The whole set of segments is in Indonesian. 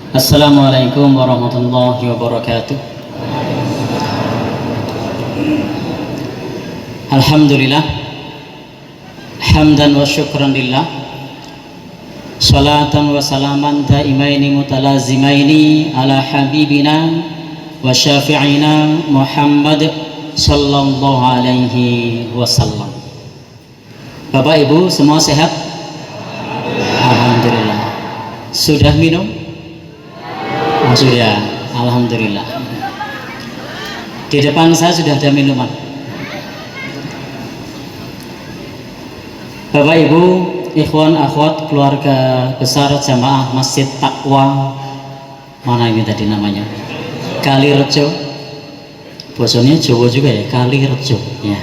Assalamualaikum warahmatullahi wabarakatuh. Alhamdulillah, hamdan wa syukran lillah, salatan wa salaman daimaini mutalazimaini ala habibina wa syafi'ina Muhammad sallallahu alaihi wasallam. Bapak Ibu semua sehat? Alhamdulillah. Sudah minum? Sudah, alhamdulillah. Di depan saya sudah ada minuman. Bapak Ibu, ikhwan akhwat, keluarga besar jamaah Masjid Taqwa, mana ini tadi namanya? Kalirejo. Bosonnya Jawa juga ya, Kalirejo. Ya.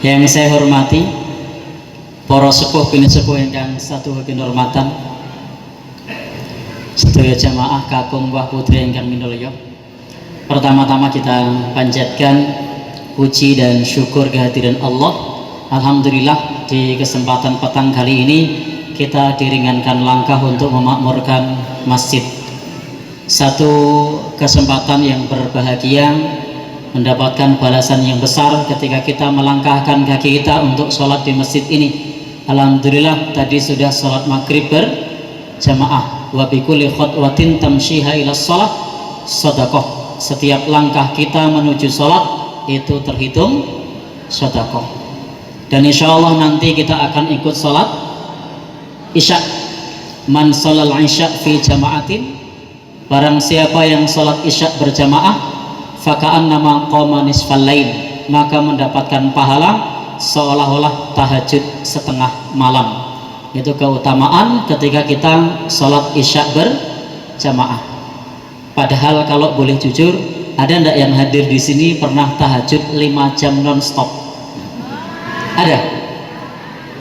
Yang saya hormati, para sepuh bini sepuh ingkang satu kinurmatan, sedaya jamaah kakung wah putri ingkang minulya. Pertama-tama kita panjatkan puji dan syukur kehadiran Allah. Alhamdulillah di kesempatan petang kali ini kita diringankan langkah untuk memakmurkan masjid. Satu kesempatan yang berbahagia, mendapatkan balasan yang besar ketika kita melangkahkan kaki kita untuk sholat di masjid ini. Alhamdulillah tadi sudah sholat maghrib berjamaah. Wa bi kulli khutwatin tamshiha ila shalah shadaqah. Setiap langkah kita menuju sholat itu terhitung sedekah. Dan insya Allah nanti kita akan ikut sholat isya. Man sholal isya fi jama'atin, barang siapa yang sholat isya berjamaah, faka'annama qoma nisfal lail, maka mendapatkan pahala seolah-olah tahajud setengah malam. Itu keutamaan ketika kita sholat isya berjamaah. Padahal kalau boleh jujur, ada enggak yang hadir di sini pernah tahajud 5 jam non-stop? Ada?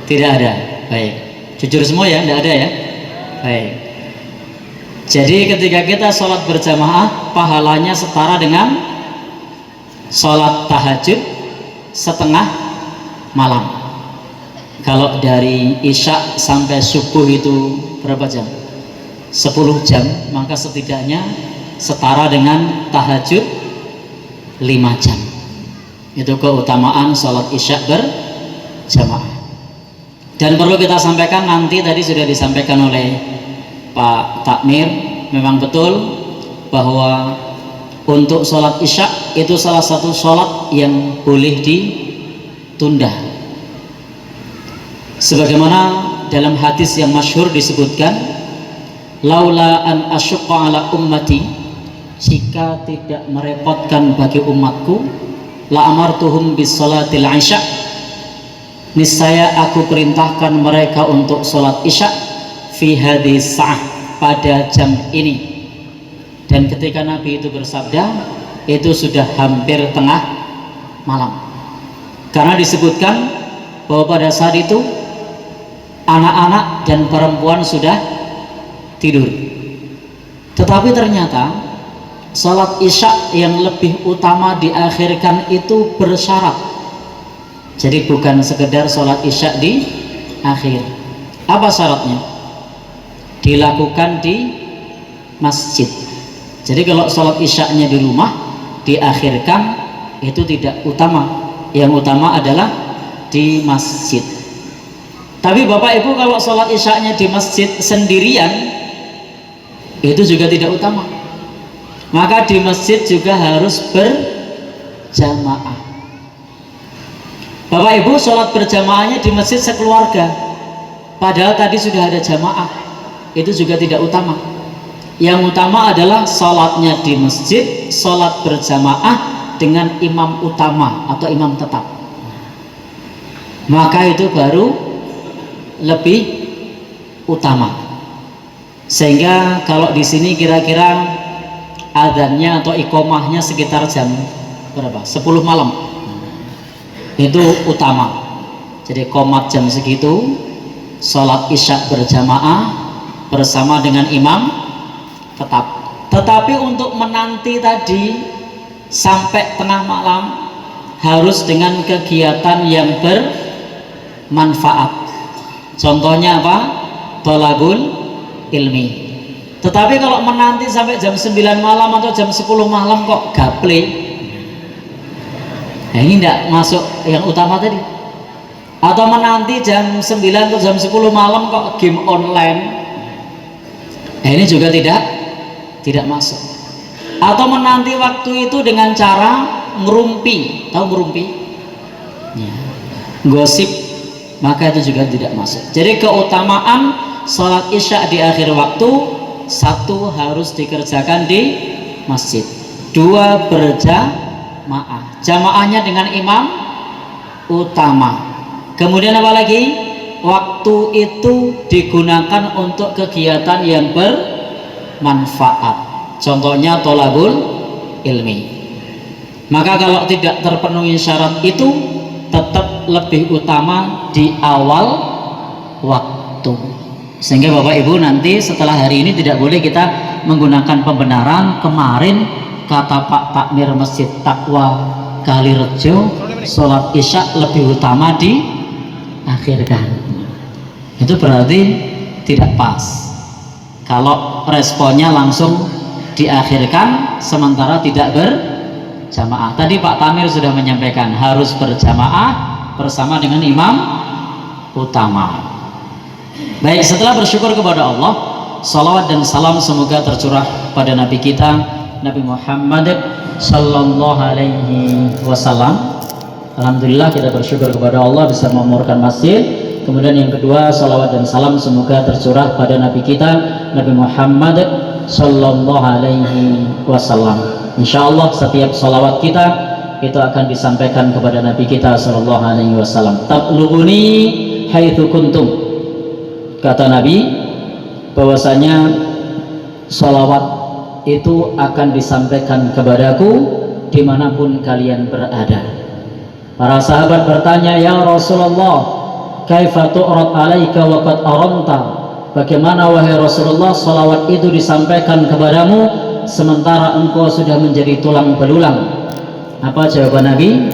Tidak ada? Baik, jujur semua ya, enggak ada ya? Baik. Jadi ketika kita sholat berjamaah, pahalanya setara dengan sholat tahajud setengah malam. Kalau dari isya sampai subuh itu berapa jam? 10 jam, maka setidaknya setara dengan tahajud 5 jam. Itu keutamaan sholat isya berjamaah. Dan perlu kita sampaikan, nanti tadi sudah disampaikan oleh Pak Takmir, memang betul bahwa untuk sholat isya itu salah satu sholat yang boleh ditunda. Sebagaimana dalam hadis yang masyhur disebutkan, laula an asyqa ala ummati, jika tidak merepotkan bagi umatku, la amartuhum bis salatil isya, niscaya aku perintahkan mereka untuk sholat isya fi hadis sa'ah, pada jam ini. Dan ketika Nabi itu bersabda, itu sudah hampir tengah malam, karena disebutkan bahwa pada saat itu anak-anak dan perempuan sudah tidur. Tetapi ternyata salat isya yang lebih utama diakhirkan itu bersyarat. Jadi bukan sekedar salat isya di akhir. Apa syaratnya? Dilakukan di masjid. Jadi kalau salat isya-nya di rumah diakhirkan, itu tidak utama. Yang utama adalah di masjid. Tapi Bapak Ibu, kalau sholat isya-nya di masjid sendirian, itu juga tidak utama. Maka di masjid juga harus berjamaah. Bapak Ibu, sholat berjamaahnya di masjid sekeluarga, padahal tadi sudah ada jamaah, itu juga tidak utama. Yang utama adalah sholatnya di masjid, sholat berjamaah dengan imam utama atau imam tetap. Maka itu baru lebih utama. Sehingga kalau di sini kira-kira adzannya atau iqomahnya sekitar jam berapa? 10 malam. Itu utama. Jadi qomat jam segitu, sholat isya berjamaah bersama dengan imam tetap. Tetapi untuk menanti tadi sampai tengah malam harus dengan kegiatan yang bermanfaat. Contohnya apa? Thalabul ilmi. Tetapi kalau menanti sampai jam 9 malam atau jam 10 malam kok gaple, nah ini tidak masuk yang utama tadi. Atau menanti jam 9 atau jam 10 malam kok game online, nah ini juga tidak masuk. Atau menanti waktu itu dengan cara ngerumpi, tahu ngerumpi? Ya. Gosip, maka itu juga tidak masuk. Jadi keutamaan sholat isya di akhir waktu, satu harus dikerjakan di masjid, dua berjamaah, jamaahnya dengan imam utama. Kemudian apa lagi? Waktu itu digunakan untuk kegiatan yang bermanfaat, contohnya tholabul ilmi. Maka kalau tidak terpenuhi syarat itu, tetap lebih utama di awal waktu. Sehingga Bapak Ibu nanti setelah hari ini tidak boleh kita menggunakan pembenaran kemarin kata Pak Takmir Masjid Taqwa Kalirejo, sholat isya lebih utama diakhirkan. Itu berarti tidak pas kalau responnya langsung diakhirkan sementara tidak berjamaah. Tadi Pak Tamir sudah menyampaikan harus berjamaah bersama dengan imam utama. Baik, setelah bersyukur kepada Allah, salawat dan salam semoga tercurah pada Nabi kita Nabi Muhammad Sallallahu Alaihi Wasallam. Alhamdulillah kita bersyukur kepada Allah bisa memamurkan masjid. Kemudian yang kedua, salawat dan salam semoga tercurah pada Nabi kita Nabi Muhammad Sallallahu Alaihi Wasallam. Insya Allah setiap salawat kita itu akan disampaikan kepada Nabi kita Sallallahu Alaihi Wasallam. Tablughuni haitsu kuntum. Kata Nabi bahwasanya salawat itu akan disampaikan kepadaku dimanapun kalian berada. Para sahabat bertanya, ya Rasulullah, kaifa tu'rad alaika wa qad aramta? Bagaimana wahai Rasulullah salawat itu disampaikan kepadamu sementara engkau sudah menjadi tulang belulang? Apa jawaban Nabi?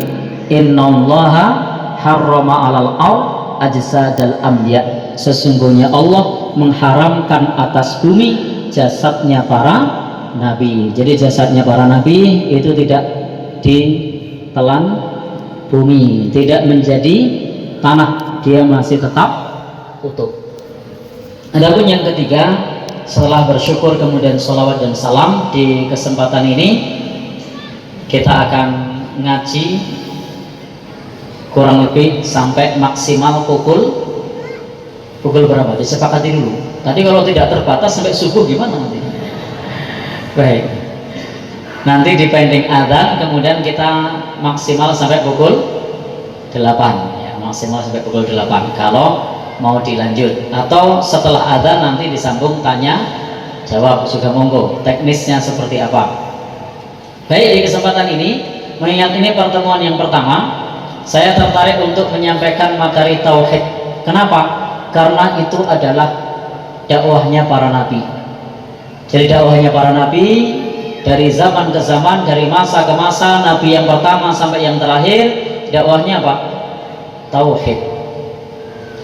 Innallaha harrama 'alal ard ajsadal anbiya. Sesungguhnya Allah mengharamkan atas bumi jasadnya para nabi. Jadi jasadnya para nabi itu tidak ditelan bumi, tidak menjadi tanah, dia masih tetap utuh. Adapun yang ketiga, setelah bersyukur kemudian sholawat dan salam, di kesempatan ini kita akan ngaji kurang lebih sampai maksimal pukul berapa? Disepakati dulu. Tadi kalau tidak terbatas sampai subuh gimana nanti? Baik. Nanti dipending adzan, kemudian kita maksimal sampai pukul 8 ya, maksimal sampai pukul 8 kalau mau dilanjut, atau setelah adzan nanti disambung tanya jawab, sudah monggo teknisnya seperti apa. Baik, di kesempatan ini mengingat ini pertemuan yang pertama, saya tertarik untuk menyampaikan materi tauhid. Kenapa? Karena itu adalah dakwahnya para nabi. Jadi dakwahnya para nabi dari zaman ke zaman, dari masa ke masa, nabi yang pertama sampai yang terakhir, dakwahnya apa? Tauhid.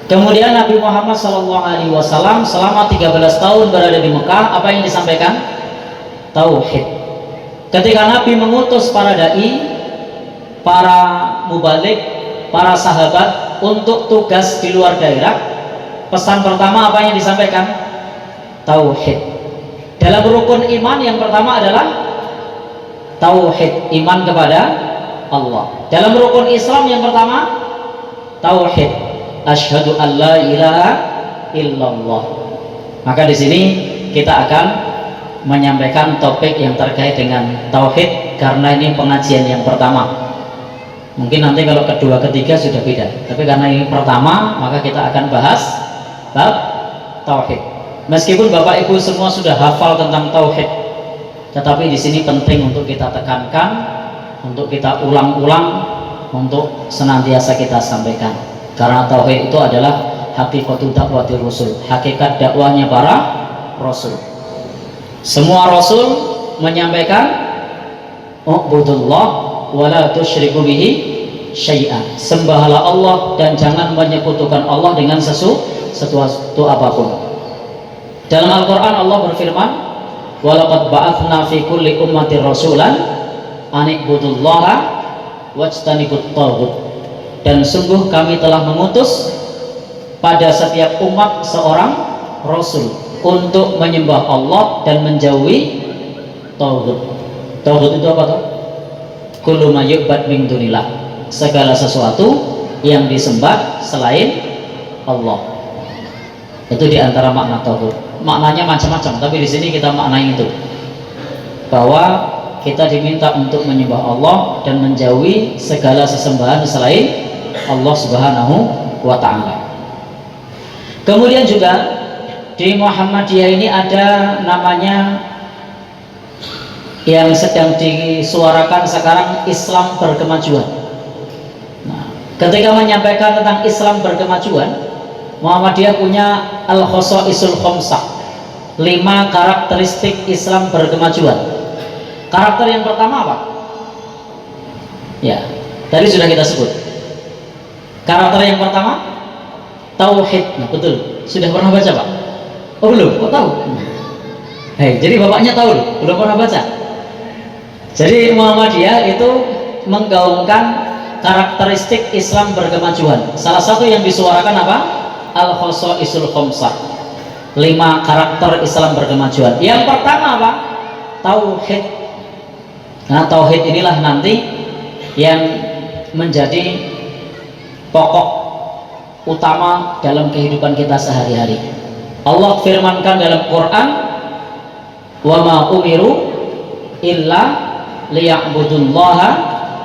Kemudian Nabi Muhammad SAW selama 13 tahun berada di Mekah, apa yang disampaikan? Tauhid. Ketika Nabi mengutus para dai, para mubalik, para sahabat untuk tugas di luar daerah, pesan pertama apa yang disampaikan? Tauhid. Dalam rukun iman yang pertama adalah tauhid, iman kepada Allah. Dalam rukun Islam yang pertama tauhid, asyhadu an la ilaha illallah. Maka di sini kita akan menyampaikan topik yang terkait dengan tauhid karena ini pengajian yang pertama. Mungkin nanti kalau kedua ketiga sudah beda, tapi karena ini pertama maka kita akan bahas bab tauhid. Meskipun Bapak Ibu semua sudah hafal tentang tauhid, tetapi di sini penting untuk kita tekankan, untuk kita ulang-ulang, untuk senantiasa kita sampaikan. Karena tauhid itu adalah hakikatul dakwatir rusul, hakikat dakwahnya para rasul. Semua rasul menyampaikan ubudullah wala tusyriku bihi syai'an. Sembahlah Allah dan jangan menyekutukan Allah dengan sesuatu apapun. Dalam Al-Quran Allah berfirman, walaqad ba'atsna fi kulli ummatin rasulan an ibudullaha wajtanibut taghut. Dan sungguh kami telah mengutus pada setiap umat seorang rasul untuk menyembah Allah dan menjauhi taghut. Taghut itu apa tuh? Kullu ma yu'bad min dunillah, segala sesuatu yang disembah selain Allah. Itu diantara makna taghut. Maknanya macam-macam, tapi di sini kita maknai itu, bahwa kita diminta untuk menyembah Allah dan menjauhi segala sesembahan selain Allah Subhanahu wa Ta'ala. Kemudian juga di Muhammadiyah ini ada namanya yang sedang disuarakan sekarang, Islam berkemajuan. Nah, ketika menyampaikan tentang Islam berkemajuan, Muhammadiyah punya Al-Khosaisul Khomsah, 5 karakteristik Islam berkemajuan. Karakter yang pertama apa? Ya, tadi sudah kita sebut. Karakter yang pertama tauhid. Nah, betul. Sudah pernah baca, Pak? Oh, belum? Kok tahu? Hei, jadi bapaknya tahu loh, belum pernah baca. Jadi Muhammadiyah itu menggaungkan karakteristik Islam berkemajuan. Salah satu yang disuarakan apa? Al-Khosaisul Khomsah, 5 karakter Islam berkemajuan. Yang pertama apa? Tauhid. Nah, tauhid inilah nanti yang menjadi pokok utama dalam kehidupan kita sehari-hari. Allah firmankan dalam Quran, wa ma umiru illa liya'budullaha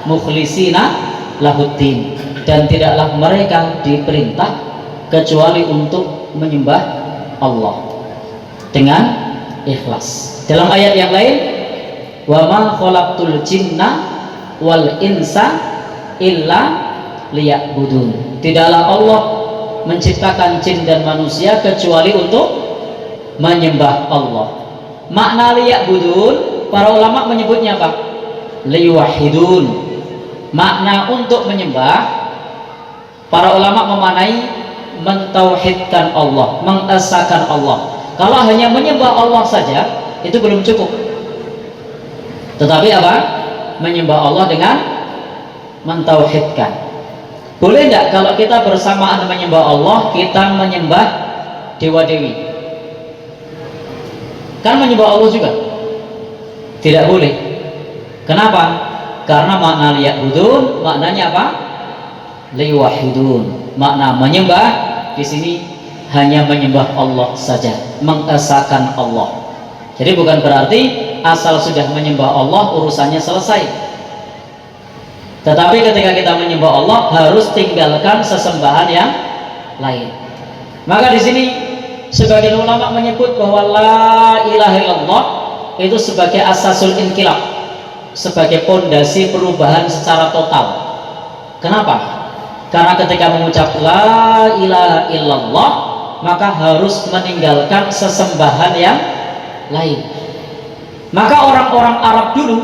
mukhlisina lahuddin, dan tidaklah mereka diperintah kecuali untuk menyembah Allah dengan ikhlas. Dalam ayat yang lain, wa ma khalaqtul jinna wal insa illa liya'budun, tidaklah Allah menciptakan jin dan manusia kecuali untuk menyembah Allah. Makna liya'budun, para ulama menyebutnya apa? Liyuwahidun. Makna untuk menyembah, para ulama memaknai mentauhidkan Allah, mengesahkan Allah. Kalau hanya menyembah Allah saja itu belum cukup, tetapi apa? Menyembah Allah dengan mentauhidkan. Boleh tidak kalau kita bersamaan menyembah Allah, kita menyembah dewa-dewi? Kan menyembah Allah juga? Tidak boleh. Kenapa? Karena makna liya'budun maknanya apa? Liwahidun. Makna menyembah di sini hanya menyembah Allah saja, mengesahkan Allah. Jadi bukan berarti asal sudah menyembah Allah urusannya selesai. Tetapi ketika kita menyembah Allah harus tinggalkan sesembahan yang lain. Maka di sini sebagian ulama menyebut bahwa la ilaha illallah itu sebagai asasul inqilab, sebagai pondasi perubahan secara total. Kenapa? Karena ketika mengucap la ilaha illallah maka harus meninggalkan sesembahan yang lain. Maka orang-orang Arab dulu,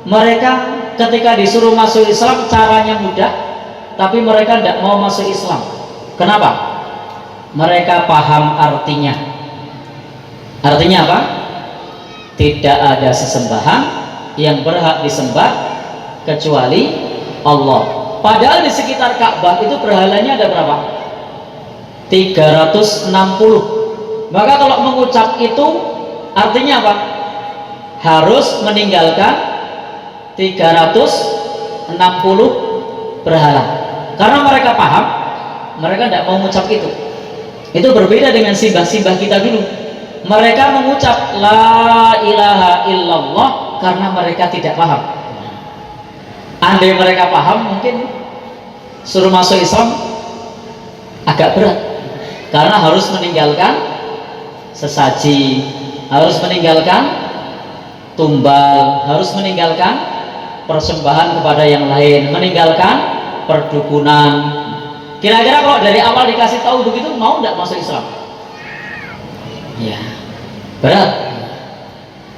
mereka ketika disuruh masuk Islam caranya mudah, tapi mereka tidak mau masuk Islam. Kenapa? Mereka paham artinya. Artinya apa? Tidak ada sesembahan yang berhak disembah kecuali Allah. Padahal di sekitar Ka'bah itu berhalanya ada berapa? 360. Maka kalau mengucap itu artinya apa? Harus meninggalkan 360 berhala. Karena mereka paham, mereka tidak mau mengucap itu. Itu berbeda dengan simbah-simbah kita dulu. Mereka mengucap la ilaha illallah karena mereka tidak paham. Andai mereka paham, mungkin suruh masuk Islam agak berat, karena harus meninggalkan sesaji, harus meninggalkan tumbal, harus meninggalkan persembahan kepada yang lain, meninggalkan perdukunan. Kira-kira kalau dari awal dikasih tahu begitu, mau tidak masuk Islam? Ya, berat.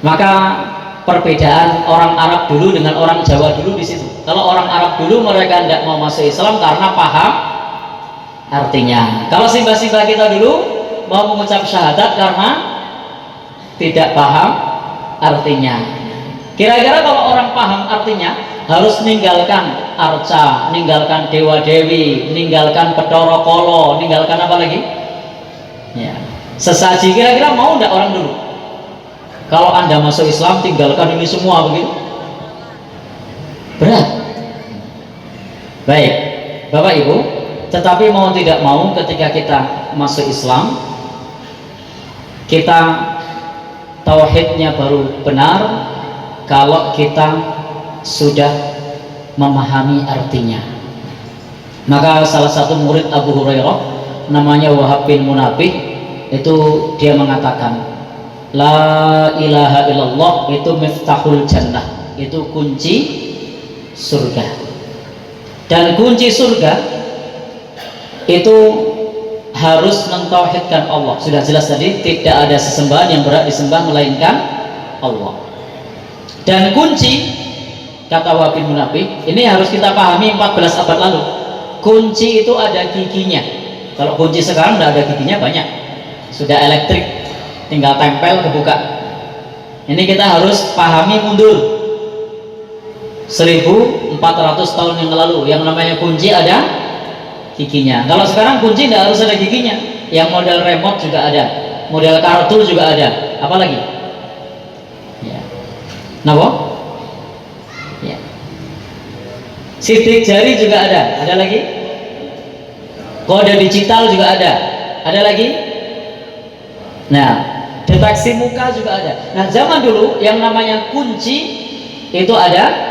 Maka perbedaan orang Arab dulu dengan orang Jawa dulu di situ. Kalau orang Arab dulu mereka tidak mau masuk Islam karena paham artinya. Kalau simbah-simbah kita dulu mau mengucap syahadat karena tidak paham artinya. Kira-kira kalau orang paham artinya, harus meninggalkan arca, meninggalkan dewa dewi, meninggalkan Bathara Kala, meninggalkan apa lagi? Ya, sesaji. Kira-kira mau tidak orang dulu? Kalau Anda masuk Islam tinggalkan ini semua begitu? Berat. Baik, Bapak Ibu, tetapi mau tidak mau ketika kita masuk Islam, kita tauhidnya baru benar kalau kita sudah memahami artinya. Maka salah satu murid Abu Hurairah namanya Wahab bin Munabbih, itu dia mengatakan la ilaha illallah itu miftahul jannah, itu kunci surga. Dan kunci surga itu harus mentauhidkan Allah. Sudah jelas tadi, tidak ada sesembahan yang berhak disembah melainkan Allah. Dan kunci, kata Wahab bin Munabbih, ini harus kita pahami 14 abad lalu. Kunci itu ada giginya. Kalau kunci sekarang tidak ada giginya banyak, sudah elektrik, tinggal tempel kebuka. Ini kita harus pahami mundur 1400 tahun yang lalu, yang namanya kunci ada giginya. Kalau sekarang kunci tidak harus ada giginya, yang model remote juga ada, model kartu juga ada. Apalagi? Ya. Kenapa? Ya. Sidik jari juga ada lagi? Kode digital juga ada lagi? Nah, deteksi muka juga ada. Nah, zaman dulu yang namanya kunci itu ada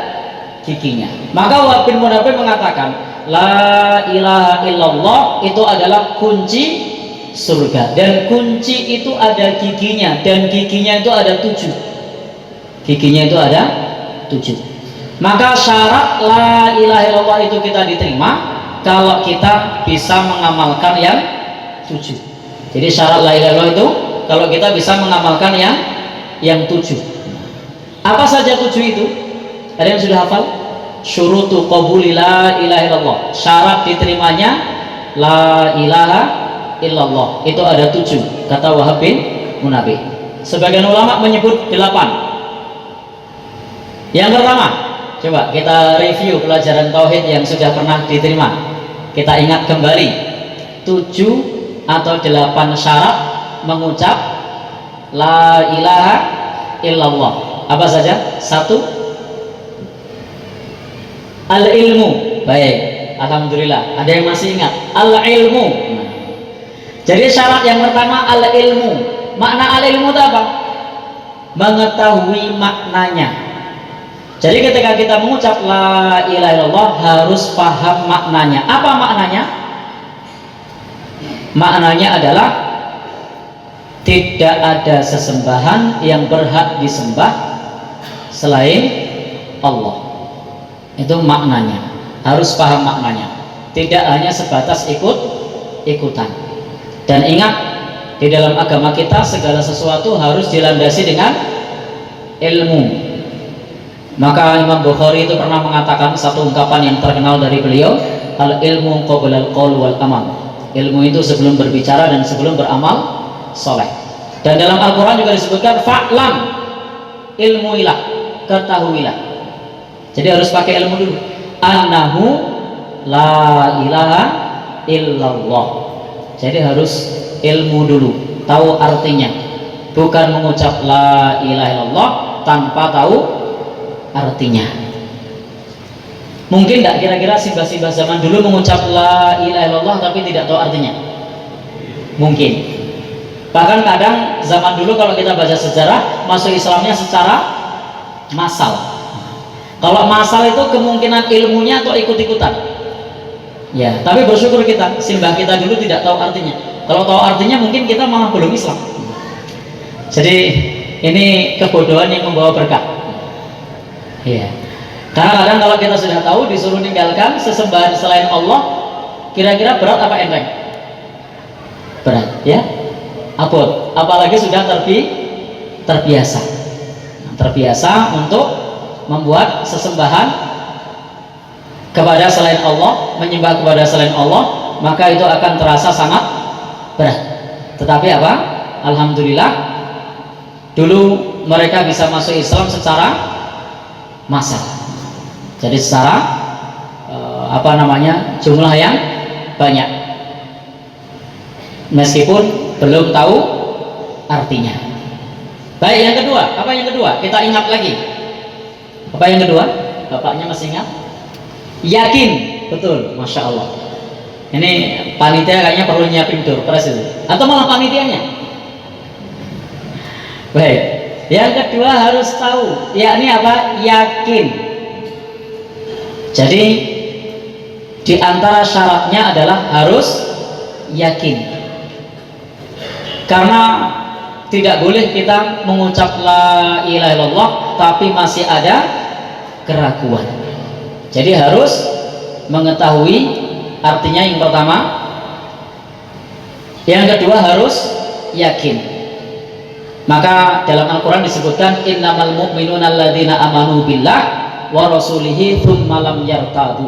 giginya. Maka Wahab bin Munabbih mengatakan la ilaha illallah itu adalah kunci surga, dan kunci itu ada giginya, dan giginya itu ada 7. Giginya itu ada 7. Maka syarat la ilaha illallah itu kita diterima kalau kita bisa mengamalkan yang 7. Jadi syarat la ilaha illallah itu kalau kita bisa mengamalkan yang 7. Apa saja 7 itu? Ada yang sudah hafal? Syurutu qabuli la ilaha illallah, syarat diterimanya la ilaha illallah itu ada 7, kata Wahab bin Munabbih. Sebagian ulama menyebut 8. Yang pertama, coba kita review pelajaran tauhid yang sudah pernah diterima. Kita ingat kembali 7 atau 8 syarat mengucap la ilaha illallah. Apa saja? 1, al-ilmu. Baik, alhamdulillah ada yang masih ingat al-ilmu. Jadi syarat yang pertama al-ilmu. Makna al-ilmu itu apa? Mengetahui maknanya. Jadi ketika kita mengucap la ilaha illallah harus paham maknanya. Apa maknanya? Maknanya adalah tidak ada sesembahan yang berhak disembah selain Allah. Itu maknanya, harus paham maknanya, tidak hanya sebatas ikut-ikutan. Dan ingat, di dalam agama kita segala sesuatu harus dilandasi dengan ilmu. Maka Imam Bukhari itu pernah mengatakan satu ungkapan yang terkenal dari beliau, al ilmu qabla al qaul wal amal. Ilmu itu sebelum berbicara dan sebelum beramal soleh. Dan dalam Al-Quran juga disebutkan fa'lam, ilmuilah, ketahuilah. Jadi harus pakai ilmu dulu. Annahu la ilaha illallah. Jadi harus ilmu dulu, tahu artinya. Bukan mengucap la ilaha illallah tanpa tahu artinya. Mungkin tidak kira-kira simbah-simbah zaman dulu mengucap la ilaha illallah tapi tidak tahu artinya? Mungkin. Bahkan kadang zaman dulu kalau kita baca sejarah, masuk Islamnya secara massal. Kalau massal itu kemungkinan ilmunya atau ikut-ikutan. Ya, tapi bersyukur kita, simbah kita dulu tidak tahu artinya. Kalau tahu artinya mungkin kita malah belum Islam. Jadi ini kebodohan yang membawa berkah. Iya. Karena kadang kalau kita sudah tahu disuruh meninggalkan sesembahan selain Allah, kira-kira berat apa enteng? Berat, ya. Abot, apalagi sudah terbiasa. Terbiasa untuk membuat sesembahan kepada selain Allah, menyembah kepada selain Allah, maka itu akan terasa sangat berat. Tetapi apa? Alhamdulillah dulu mereka bisa masuk Islam secara massal. Jadi secara jumlah yang banyak, meskipun belum tahu artinya. Baik, yang kedua, apa yang kedua? Kita ingat lagi. Apa yang kedua? Bapaknya masih ingat? Yakin, betul, masya Allah. Ini panitia kayaknya perlu nyiapin door prize itu, atau malah panitianya. Baik, yang kedua harus tahu, yakni apa? Yakin. Jadi di antara syaratnya adalah harus yakin. Karena tidak boleh kita mengucap la ilaha illallah tapi masih ada keraguan. Jadi harus mengetahui artinya yang pertama. Yang kedua harus yakin. Maka dalam Al-Quran disebutkan innamal mu'minuna alladzina amanu billah wa rasulihi tsumma lam yartadu.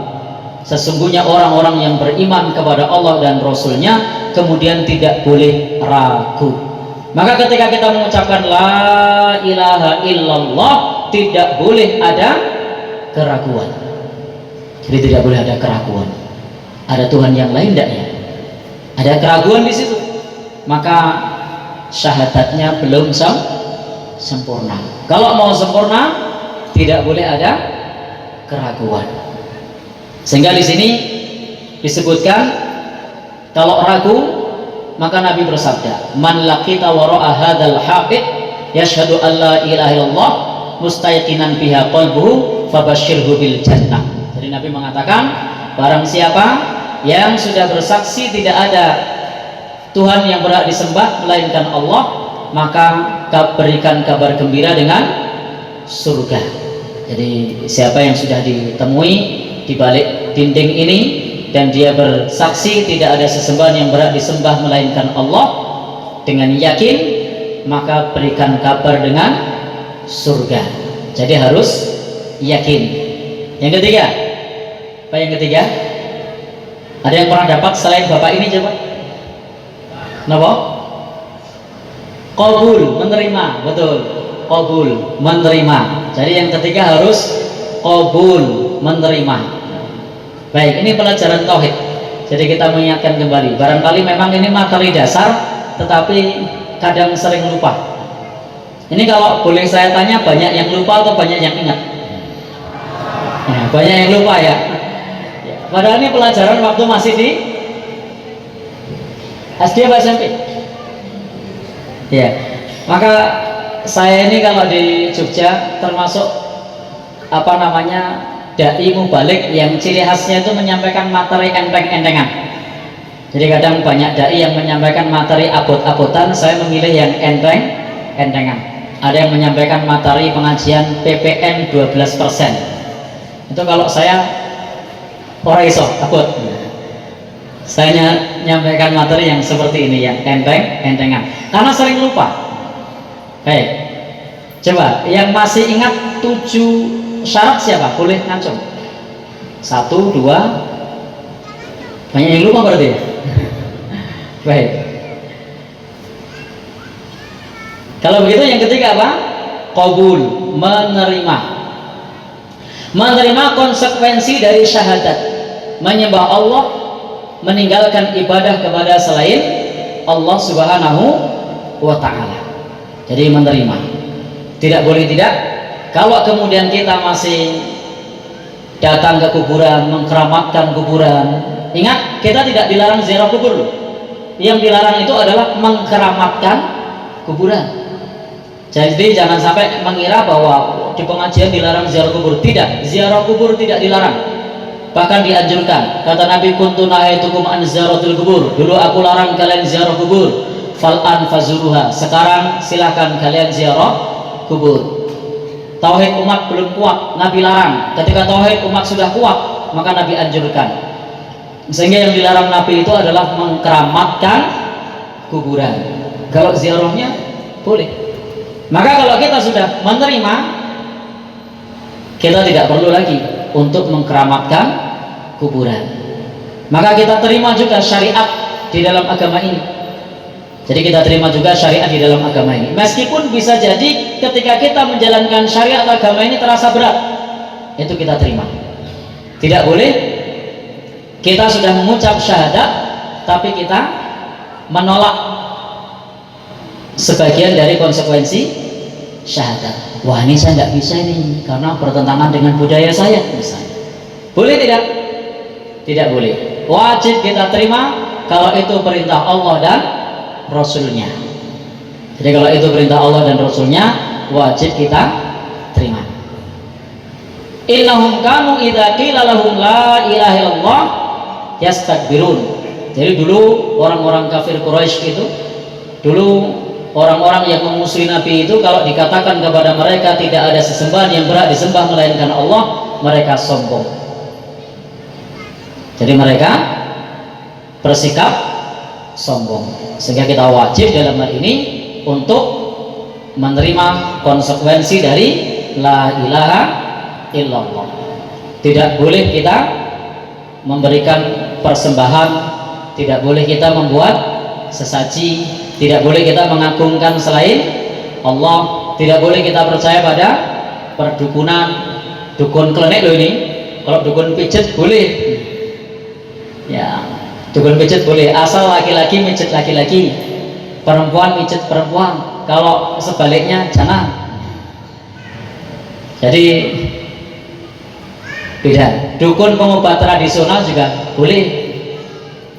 Sesungguhnya orang-orang yang beriman kepada Allah dan Rasulnya kemudian tidak boleh ragu. Maka ketika kita mengucapkan la ilaha illallah tidak boleh ada keraguan. Jadi tidak boleh ada keraguan. Ada Tuhan yang lain tidak ya? Ada keraguan di situ, maka syahadatnya belum sempurna. Kalau mau sempurna tidak boleh ada keraguan. Sehingga di sini disebutkan kalau ragu maka Nabi bersabda, "Man laqita wara'a hadzal haqid yashhadu an la ilaha illallah mustaqinan biha qalbuhu fabashshirhu bil jannah." Jadi Nabi mengatakan, barang siapa yang sudah bersaksi tidak ada Tuhan yang berhak disembah melainkan Allah, maka berikan kabar gembira dengan surga. Jadi siapa yang sudah ditemui di balik dinding ini dan dia bersaksi tidak ada sesembahan yang berhak disembah melainkan Allah dengan yakin, maka berikan kabar dengan surga. Jadi harus yakin. Yang ketiga, apa yang ketiga? Ada yang pernah dapat selain bapak ini coba? Kenapa? Qabul, menerima, betul. Qabul, menerima. Jadi yang ketiga harus qabul, menerima. Baik, ini pelajaran tauhid. Jadi kita mengingatkan kembali. Barangkali memang ini materi dasar, tetapi kadang sering lupa. Ini kalau boleh saya tanya, banyak yang lupa atau banyak yang ingat? Ya, banyak yang lupa ya. Padahal ini pelajaran waktu masih di SD atau SMP. Ya, maka saya ini kalau di Jogja termasuk dai mubalik yang ciri khasnya itu menyampaikan materi enteng-entengan. Jadi kadang banyak dai yang menyampaikan materi abot-abotan, saya memilih yang enteng-entengan. Ada yang menyampaikan materi pengajian PPN 12%. Itu kalau saya orang iso abot. Saya menyampaikan materi yang seperti ini, yang enteng-entengan. Karena sering lupa. Baik. Coba yang masih ingat 7 syarat siapa? Boleh ngancung. 1, 2. Banyak yang lupa berarti ya? Baik. Kalau begitu yang ketiga apa? Qabul, menerima. Menerima konsekuensi dari syahadat, menyembah Allah, meninggalkan ibadah kepada selain Allah Subhanahu wa ta'ala. Jadi menerima. Tidak boleh tidak. Kalau kemudian kita masih datang ke kuburan, mengkeramatkan kuburan, ingat kita tidak dilarang ziarah kubur. Yang dilarang itu adalah mengkeramatkan kuburan. Jadi jangan sampai mengira bahwa di pengajian dilarang ziarah kubur. Tidak, ziarah kubur tidak dilarang, bahkan dianjurkan. Kata Nabi, kuntu nahaitukum an ziyaratil kubur. Dulu aku larang kalian ziarah kubur. Fal'an fazuruha. Sekarang silahkan kalian ziarah kubur. Tauhid umat belum kuat, Nabi larang. Ketika tauhid umat sudah kuat, maka Nabi anjurkan. Sehingga yang dilarang Nabi itu adalah mengkeramatkan kuburan. Kalau ziarahnya boleh. Maka kalau kita sudah menerima, kita tidak perlu lagi untuk mengkeramatkan kuburan. Maka kita terima juga syariat di dalam agama ini. Jadi kita terima juga syariat di dalam agama ini. Meskipun bisa jadi ketika kita menjalankan syariat agama ini terasa berat, itu kita terima. Tidak boleh kita sudah mengucap syahadat tapi kita menolak sebagian dari konsekuensi syahadat. Wah, ini saya nggak bisa ini karena bertentangan dengan budaya saya misalnya. Boleh tidak? Tidak boleh. Wajib kita terima kalau itu perintah Allah dan Rasulnya. Jadi kalau itu perintah Allah dan Rasulnya, wajib kita terima. Innahum kanu idza qila lahum la ilaha illallah yastakbirun. Jadi dulu orang-orang kafir Quraisy itu, dulu orang-orang yang memusuhi Nabi itu, kalau dikatakan kepada mereka tidak ada sesembahan yang berhak disembah melainkan Allah, mereka sombong. Jadi mereka bersikap sombong. Sehingga kita wajib dalam hal ini untuk menerima konsekuensi dari la ilaha illallah. Tidak boleh kita memberikan persembahan, tidak boleh kita membuat sesaji, tidak boleh kita mengagungkan selain Allah, tidak boleh kita percaya pada perdukunan, dukun klenik loh ini. Kalau dukun pijet boleh, ya dukun pijet boleh, asal laki-laki mijet laki-laki, perempuan mijet perempuan. Kalau sebaliknya jangan. Jadi beda. Dukun pengobat tradisional juga boleh.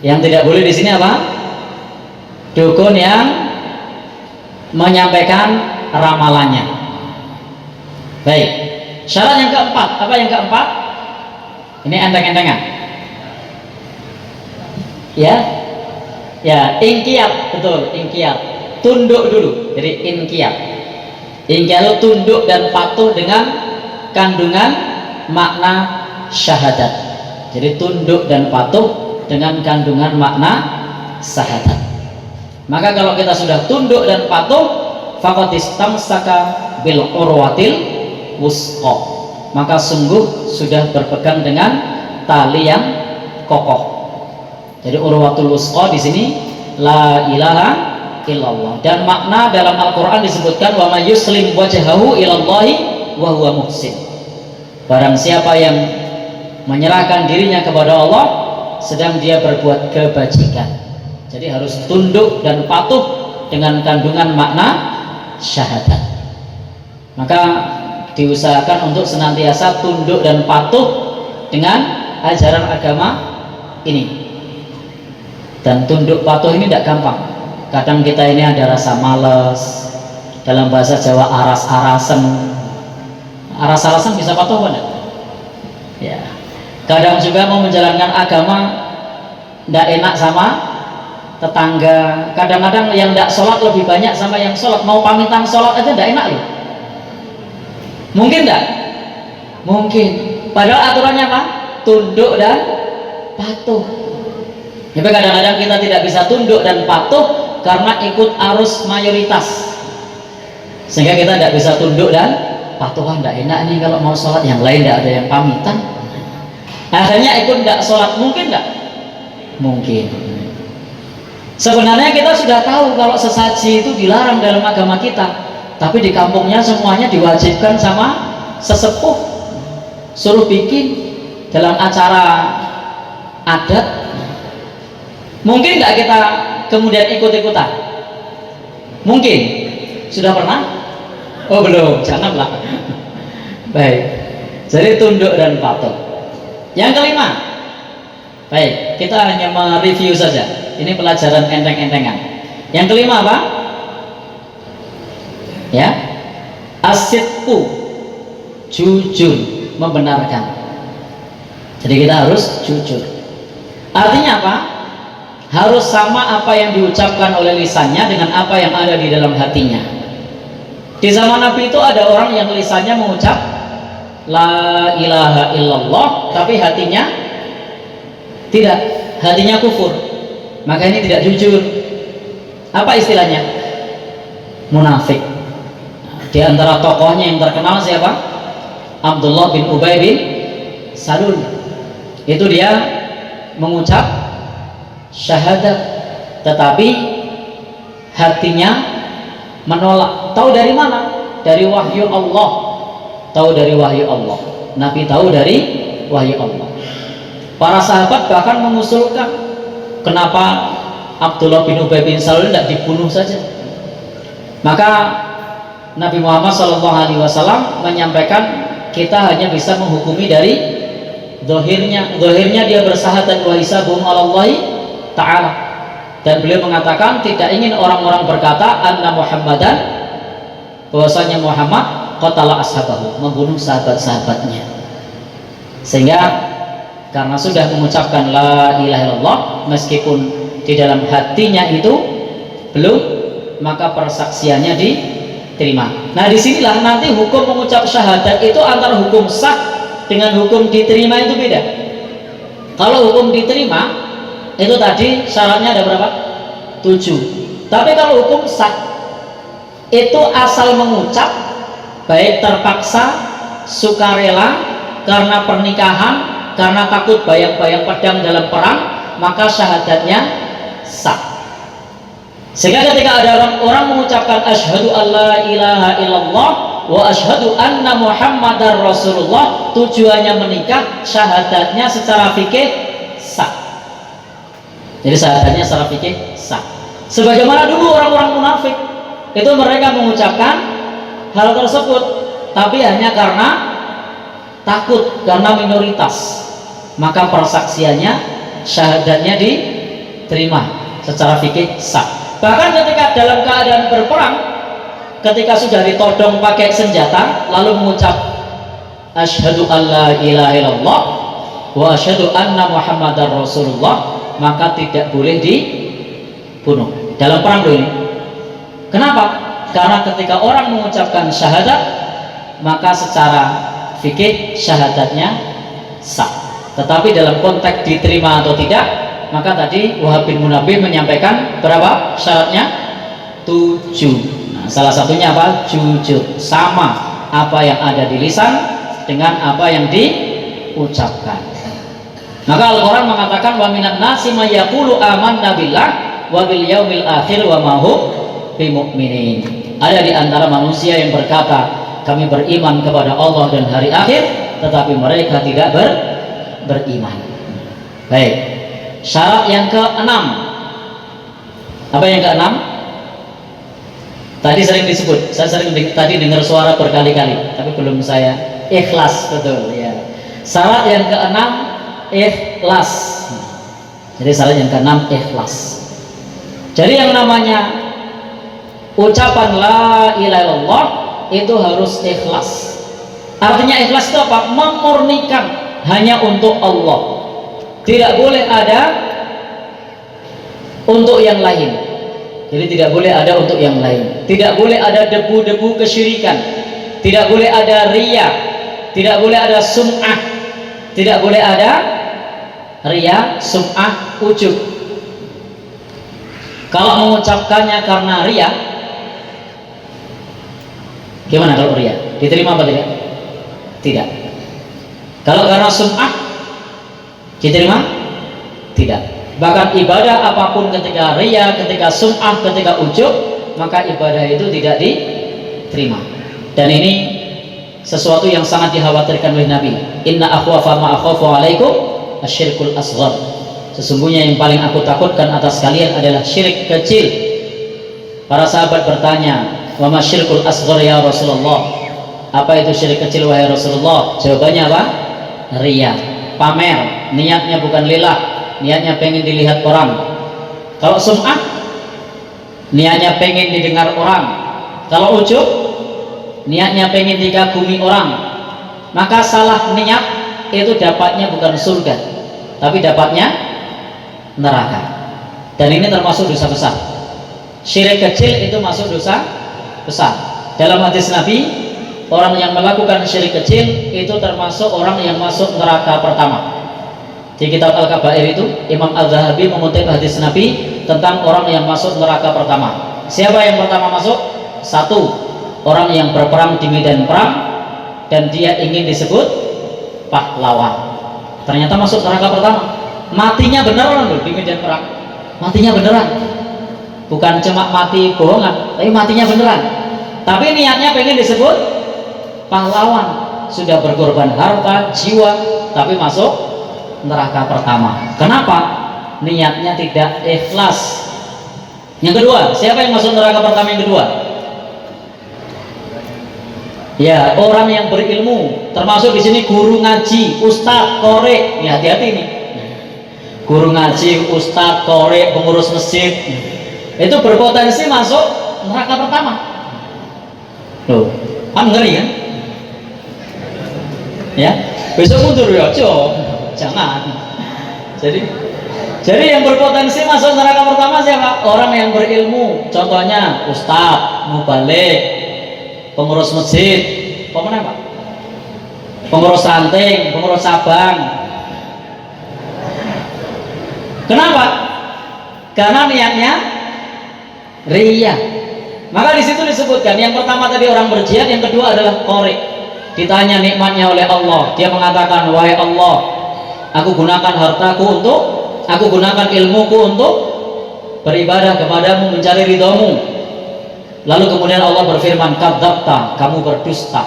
Yang tidak boleh di sini apa? Dukun yang menyampaikan ramalannya. Baik. Syarat yang keempat, apa yang keempat? Ini enteng-entengan. Ya, ya, ingkiyat, betul, ingkiyat. Tunduk dulu. Jadi ingkiyat. Ingkiyat itu tunduk dan patuh dengan kandungan makna syahadat. Jadi tunduk dan patuh dengan kandungan makna syahadat. Maka kalau kita sudah tunduk dan patuh, faqad istamsaka bil urwatil wusqa, maka sungguh sudah berpegang dengan tali yang kokoh. Jadi urwatul wusqa di sini la ilaha illallah. Dan makna dalam Al-Qur'an disebutkan wa may yuslim wajhahu ilallahi wa huwa muhsin. Barang siapa yang menyerahkan dirinya kepada Allah sedang dia berbuat kebajikan. Jadi harus tunduk dan patuh dengan kandungan makna syahadat. Maka diusahakan untuk senantiasa tunduk dan patuh dengan ajaran agama ini. Dan tunduk patuh ini tidak gampang. Kadang kita ini ada rasa malas, dalam bahasa Jawa aras-arasen. Aras-arasen bisa patuh apa enggak? Ya. Kadang juga mau menjalankan agama tidak enak sama tetangga. Kadang-kadang yang tidak sholat lebih banyak sama yang sholat. Mau pamitan sholat aja tidak enak loh. Mungkin tidak? Mungkin. Padahal aturannya apa? Tunduk dan patuh. Tapi kadang-kadang kita tidak bisa tunduk dan patuh karena ikut arus mayoritas, sehingga kita tidak bisa tunduk dan patuh. Tidak enak nih kalau mau sholat, yang lain tidak ada yang pamitan, akhirnya ikut tidak sholat. Mungkin tidak? Mungkin. Sebenarnya kita sudah tahu kalau sesaji itu dilarang dalam agama kita, tapi di kampungnya semuanya diwajibkan sama sesepuh, suruh bikin dalam acara adat. Mungkin tidak kita kemudian ikut-ikutan? Mungkin. Sudah pernah? Oh belum, janganlah. Baik. Jadi tunduk dan patuh. Yang kelima. Baik, kita hanya mereview saja. Ini pelajaran enteng-entengan. Yang kelima apa? Ya. As-sidqu, jujur, membenarkan. Jadi kita harus jujur. Artinya apa? Harus sama apa yang diucapkan oleh lisannya dengan apa yang ada di dalam hatinya. Di zaman Nabi itu ada orang yang lisannya mengucap la ilaha illallah, tapi hatinya tidak, hatinya kufur. Maka ini tidak jujur. Apa istilahnya? Munafik. Di antara tokohnya yang terkenal siapa? Abdullah bin Ubay bin Salul. Itu dia mengucap syahadat, tetapi hatinya menolak. Tahu dari mana? Dari wahyu Allah. Tahu dari wahyu Allah. Nabi tahu dari wahyu Allah. Para sahabat bahkan mengusulkan, kenapa Abdullah bin Ubay bin Salul tidak dibunuh saja? Maka Nabi Muhammad SAW menyampaikan, kita hanya bisa menghukumi dari zahirnya. Zahirnya dia bersahadat wa hisabuhum 'alallahi ta'ala. Dan beliau mengatakan tidak ingin orang-orang berkata anna Muhammadan, bahwasanya Muhammad qatala ashabahu, membunuh sahabat-sahabatnya. Sehingga karena sudah mengucapkan la ilaha illallah, meskipun di dalam hatinya itu belum, maka persaksiannya diterima. Nah, disinilah nanti hukum mengucap syahadat itu antara hukum sah dengan hukum diterima itu beda. Kalau hukum diterima itu tadi syaratnya ada berapa? 7. Tapi kalau hukum sah itu asal mengucap, baik terpaksa, sukarela, karena pernikahan, karena takut bayang-bayang pedang dalam perang, maka syahadatnya sah. Sehingga ketika ada orang mengucapkan asyhadu alla ilaha illallah wa asyhadu anna muhammadar rasulullah, tujuannya menikah, syahadatnya secara fikih sah. Jadi syahadatnya secara fikih sah. Sebagaimana dulu orang-orang munafik itu mereka mengucapkan hal tersebut, tapi hanya karena takut, karena minoritas, maka persaksiannya, syahadatnya diterima secara fikih sah. Bahkan ketika dalam keadaan berperang, ketika sudah ditodong pakai senjata lalu mengucap asyhadu alla ilaha illallah wa asyhadu anna muhammadar rasulullah, maka tidak boleh dibunuh dalam perang ini. Kenapa? Karena ketika orang mengucapkan syahadat, maka secara fikih syahadatnya sah. Tetapi dalam konteks diterima atau tidak, maka tadi Wahab bin Munabbih menyampaikan berapa syaratnya? 7. Nah, salah satunya apa? Jujur, sama apa yang ada di lisan dengan apa yang diucapkan. Maka Al-Quran mengatakan wa minan nasi may yaqulu amanna billah wa bil yaumil akhir wa ma hum bimu'minin. Ada di antara manusia yang berkata kami beriman kepada Allah dan hari akhir, tetapi mereka tidak beriman. Baik, syarat yang ke-6. Apa yang ke-6? Tadi sering disebut, saya sering tadi dengar suara berkali-kali, tapi belum saya ikhlas, betul ya. Syarat yang ke-6 ikhlas. Jadi syarat yang ke-6 ikhlas. Jadi yang namanya ucapan la ilaha illallah itu harus ikhlas. Artinya ikhlas itu apa? Memurnikan hanya untuk Allah. Tidak boleh ada untuk yang lain. Jadi tidak boleh ada untuk yang lain. Tidak boleh ada debu-debu kesyirikan. Tidak boleh ada riya. Tidak boleh ada sum'ah. Tidak boleh ada riya, sum'ah, ujub. Kalau mengucapkannya karena riya, gimana kalau riya? Diterima apa tidak? Tidak. Kalau karena sum'ah, diterima? Tidak. Bahkan ibadah apapun ketika riya, ketika sum'ah, ketika ujub, maka ibadah itu tidak diterima. Dan ini sesuatu yang sangat dikhawatirkan oleh Nabi. Inna akhwafa ma akhafu alaikum asyirkul asghar. Sesungguhnya yang paling aku takutkan atas kalian adalah syirik kecil. Para sahabat bertanya, wa ma syirkul asghar ya Rasulullah? Apa itu syirik kecil wahai Rasulullah? Jawabannya apa? Riya, pamer, niatnya bukan lillah, niatnya pengen dilihat orang. Kalau sum'ah, niatnya pengen didengar orang. Kalau ujub, niatnya pengen dikagumi orang. Maka salah niat itu dapatnya bukan surga, tapi dapatnya neraka. Dan ini termasuk dosa besar. Syirik kecil itu masuk dosa besar. Dalam hadis Nabi, orang yang melakukan syirik kecil itu termasuk orang yang masuk neraka pertama. Di kitab Al-Kabair itu Imam Al-Zahabi mengutip hadis Nabi tentang orang yang masuk neraka pertama. Siapa yang pertama masuk? 1, orang yang berperang di medan perang dan dia ingin disebut pahlawan. Ternyata masuk neraka pertama. Matinya beneran loh di medan perang. Matinya beneran. bukan cuma mati bohongan, tapi matinya beneran. Tapi niatnya pengen disebut pahlawan, sudah berkorban harta, jiwa, tapi masuk neraka pertama. Kenapa? Niatnya tidak ikhlas. Yang kedua, siapa yang masuk neraka pertama yang kedua? Ya, orang yang berilmu, termasuk di sini guru ngaji, ustadz, korek. Ya, hati-hati nih. Guru ngaji, ustadz, korek, pengurus masjid, itu berpotensi masuk neraka pertama. Loh, kan ngeri kan? Ya, besok mundur ya, jangan. Jadi yang berpotensi masuk neraka pertama siapa? Orang yang berilmu. Contohnya ustadz, mubalik, pengurus masjid, pemenang Pak, pengurus ranting, pengurus cabang. Kenapa? Karena niatnya riya. Maka di situ disebutkan yang pertama tadi orang berjihad, yang kedua adalah qori. Ditanya nikmatnya oleh Allah, dia mengatakan, wahai Allah, aku gunakan hartaku untuk, aku gunakan ilmuku untuk beribadah kepadamu, mencari ridhamu. Lalu kemudian Allah berfirman, kadzabta, kamu berdusta.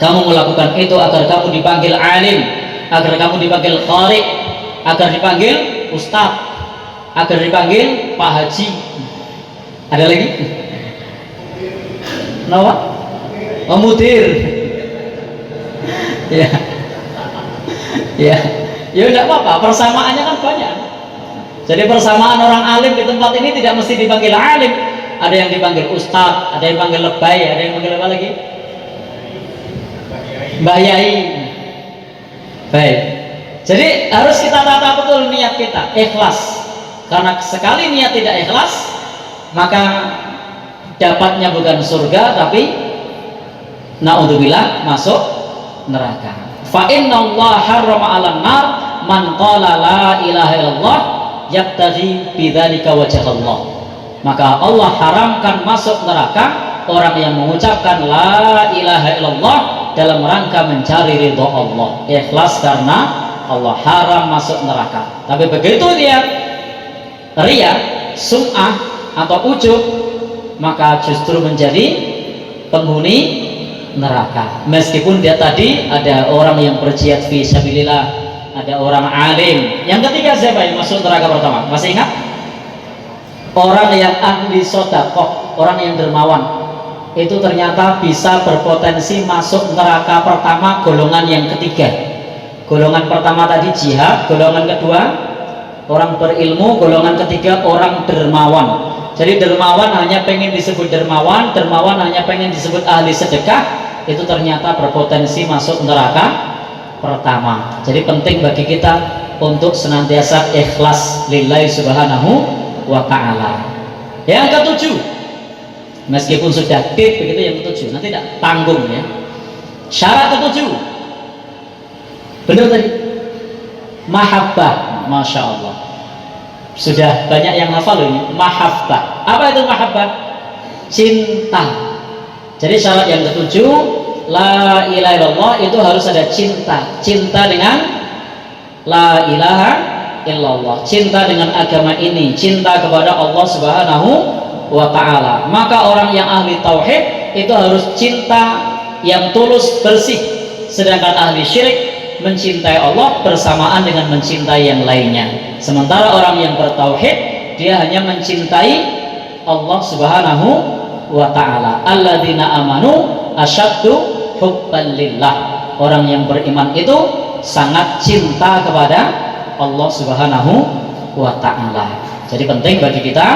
Kamu melakukan itu agar kamu dipanggil alim, agar kamu dipanggil qari, agar dipanggil ustaz, agar dipanggil Pak Haji. Ada lagi? Kenapa? Mudir. Ya. Ya. Ya tidak apa-apa, persamaannya kan banyak. Jadi persamaan orang alim di tempat ini tidak mesti dipanggil alim. Ada yang dipanggil ustaz, ada yang dipanggil lebay, ada yang dipanggil apa lagi? Mbah Yai. Baik. Jadi harus kita tata betul niat kita, ikhlas. Karena sekali niat tidak ikhlas, maka dapatnya bukan surga tapi naudzubillah masuk neraka. Fa innallaha harrama 'alan nar man qala la ilaha illallah yabtaghi bidzalika wajh Allah. Maka Allah haramkan masuk neraka orang yang mengucapkan la ilaha illallah dalam rangka mencari ridho Allah, ikhlas karena Allah, haram masuk neraka. Tapi begitu dia riya, sum'ah atau ujub, maka justru menjadi penghuni neraka. Meskipun dia tadi ada orang yang berjihad fi sabilillah, ada orang alim. Yang ketiga siapa yang masuk neraka pertama? Masih ingat? Orang yang ahli sedekah, orang yang dermawan, itu ternyata bisa berpotensi masuk neraka pertama golongan yang ketiga. Golongan pertama tadi jihad, golongan kedua orang berilmu, golongan ketiga orang dermawan. Jadi dermawan hanya pengen disebut dermawan, dermawan hanya pengen disebut ahli sedekah, itu ternyata berpotensi masuk neraka pertama. Jadi penting bagi kita untuk senantiasa ikhlas lillahi subhanahu wa ta'ala. Yang ketujuh, meskipun sudah tip begitu, yang ketujuh nanti tidak tanggung ya. Syarat ketujuh, benar tadi, mahabbah. Masya Allah, sudah banyak yang hafal ini. Mahabbah, apa itu mahabbah? Cinta. Jadi syarat yang ketujuh, la ilaha illallah, itu harus ada cinta. Cinta dengan la ilaha illallah, cinta dengan agama ini, cinta kepada Allah subhanahu wa ta'ala. Maka orang yang ahli tauhid itu harus cinta yang tulus, bersih. Sedangkan ahli syirik mencintai Allah bersamaan dengan mencintai yang lainnya. Sementara orang yang bertauhid, dia hanya mencintai Allah subhanahu wa ta'ala. Alladzina amanu asyaddu hubban lillah. Orang yang beriman itu sangat cinta kepada Allah subhanahu wa ta'ala. Jadi penting bagi kita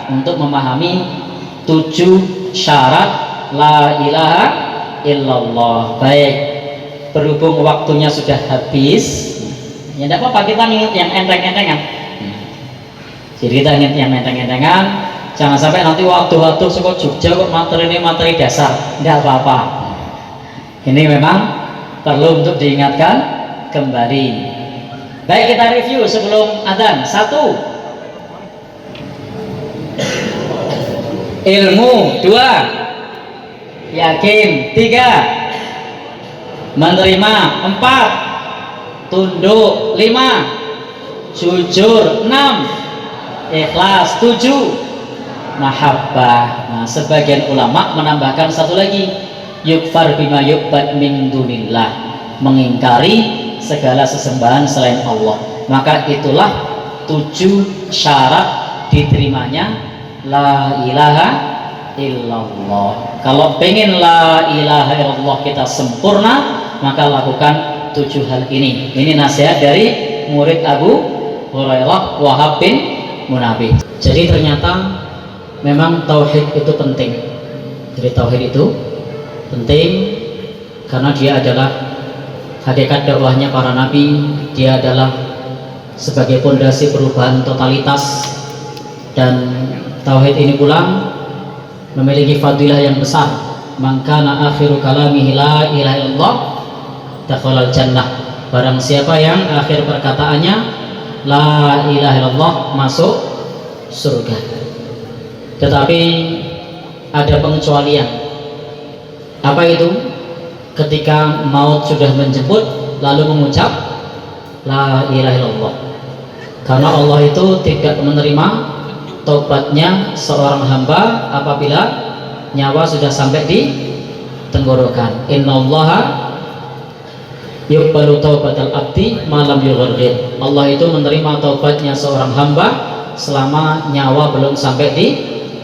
untuk memahami 7 syarat la ilaha illallah. Baik, berhubung waktunya sudah habis, ya tidak apa-apa, kita ingat yang enteng-entengan. Jadi kita ingat yang enteng-entengan, jangan sampai nanti waktu-waktu sekot Jogja kok materi ini materi dasar, tidak apa-apa. Ini memang perlu untuk diingatkan kembali. Baik, kita review sebelum adzan. 1, ilmu. 2, yakin. 3, menerima. 4, tunduk. 5, jujur. 6, ikhlas. 7, mahabbah. Nah, sebagian ulama menambahkan satu lagi, yukfar bima yukbad min dunillah, mengingkari segala sesembahan selain Allah. Maka itulah 7 syarat diterimanya la ilaha illallah. Kalau pengen la ilaha illallah kita sempurna, maka lakukan 7 hal ini. Ini nasihat dari murid Abu Hurairah, Wahab bin Munabbih. Jadi ternyata memang tauhid itu penting. Jadi tauhid itu penting karena dia adalah hakikat dakwahnya para nabi, dia adalah sebagai pondasi perubahan totalitas, dan tauhid ini pula memiliki fadilah yang besar. Man kana akhiru kalamihi la ilaha illallah dakhalal jannah. Barang siapa yang akhir perkataannya la ilaha illallah masuk surga. Tetapi ada pengecualian. Apa itu? Ketika maut sudah menjemput lalu mengucap la ilaha illallah. Karena Allah itu tidak menerima taubatnya seorang hamba apabila nyawa sudah sampai di tenggorokan. Innallaha yuqbalu taubatal abdi malam yughargir. Allah itu menerima taubatnya seorang hamba selama nyawa belum sampai di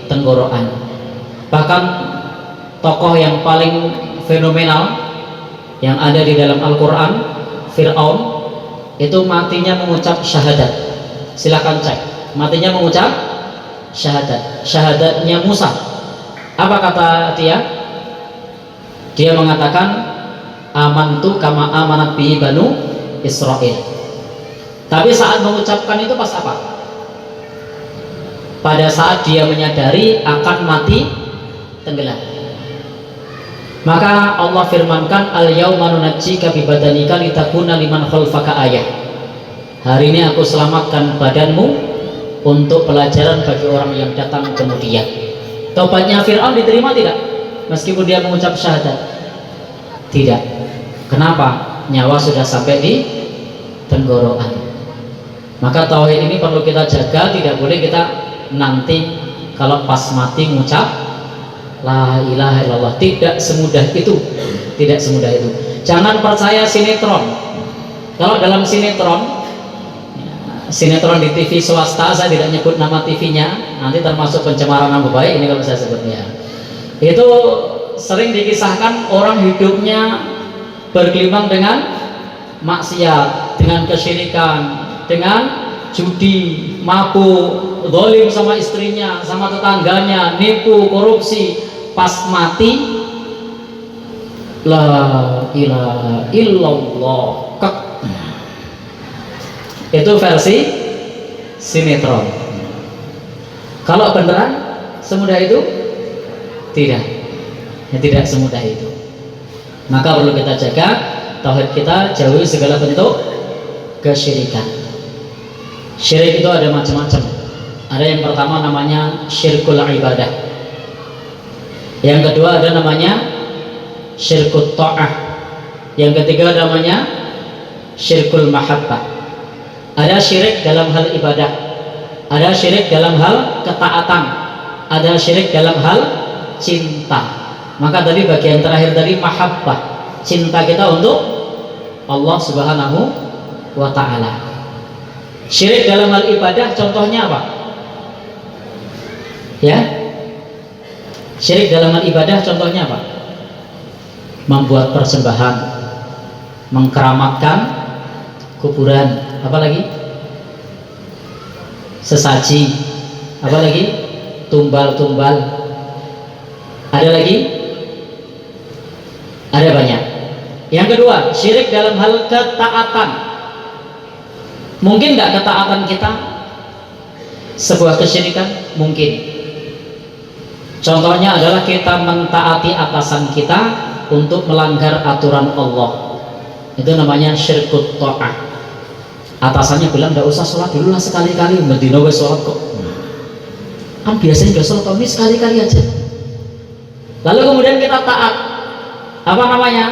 tenggorokan. Bahkan tokoh yang paling fenomenal yang ada di dalam Al-Quran, Fir'aun, itu matinya mengucap syahadat. Silakan cek, matinya mengucap syahadat. Syahadatnya Musa, apa kata dia? Dia mengatakan amantu kama amanat bihi banu Israel. Tapi saat mengucapkan itu pas apa? Pada saat dia menyadari akan mati tenggelam. Maka Allah firmankan, al yauma nunajjika bi badanika litakuna liman khalfaka ayah. Hari ini aku selamatkan badanmu untuk pelajaran bagi orang yang datang kemudian. Taubatnya Fir'aun diterima tidak? Meskipun dia mengucap syahadat? Tidak. Kenapa? Nyawa sudah sampai di tenggorokan. Maka tauhid ini perlu kita jaga. Tidak boleh kita nanti kalau pas mati mengucap la ilaha illallah. Tidak semudah itu. Tidak semudah itu. Jangan percaya sinetron. Kalau dalam sinetron di TV swasta, saya tidak nyebut nama TV-nya, nanti termasuk pencemaran nama baik ini kalau saya sebutnya. Itu sering dikisahkan orang hidupnya bergelimang dengan maksiat, dengan kesyirikan, dengan judi, mabuk, zalim sama istrinya, sama tetangganya, nipu, korupsi. Pas mati la ilaha illallah. Itu versi sinetron. Kalau beneran semudah itu? Tidak. Ya, tidak semudah itu. Maka perlu kita jaga tauhid kita, jauhi segala bentuk kesyirikan. Syirik itu ada macam-macam. Ada yang pertama namanya syirkul ibadah. Yang kedua ada namanya syirkut ta'ah. Yang ketiga namanya syirkul mahabbah. Ada syirik dalam hal ibadah, ada syirik dalam hal ketaatan, ada syirik dalam hal cinta. Maka tadi bagian terakhir tadi mahabbah, cinta kita untuk Allah Subhanahu wa ta'ala. Syirik dalam hal ibadah contohnya apa? Ya, syirik dalam hal ibadah contohnya apa? Membuat persembahan, mengkeramatkan kuburan, apa lagi? Sesaji, apa lagi? Tumbal-tumbal. Ada lagi? Ada banyak. Yang kedua, syirik dalam hal ketaatan. Mungkin nggak ketaatan kita sebuah kesyirikan? Mungkin. Contohnya adalah kita mentaati atasan kita untuk melanggar aturan Allah. Itu namanya syirkut ta'ah. Atasannya bilang nggak usah sholat dulu lah, sekali-kali mendino wes sholat kok. Kan biasanya nggak sholat, ini sekali-kali aja. Lalu kemudian kita taat. Apa namanya?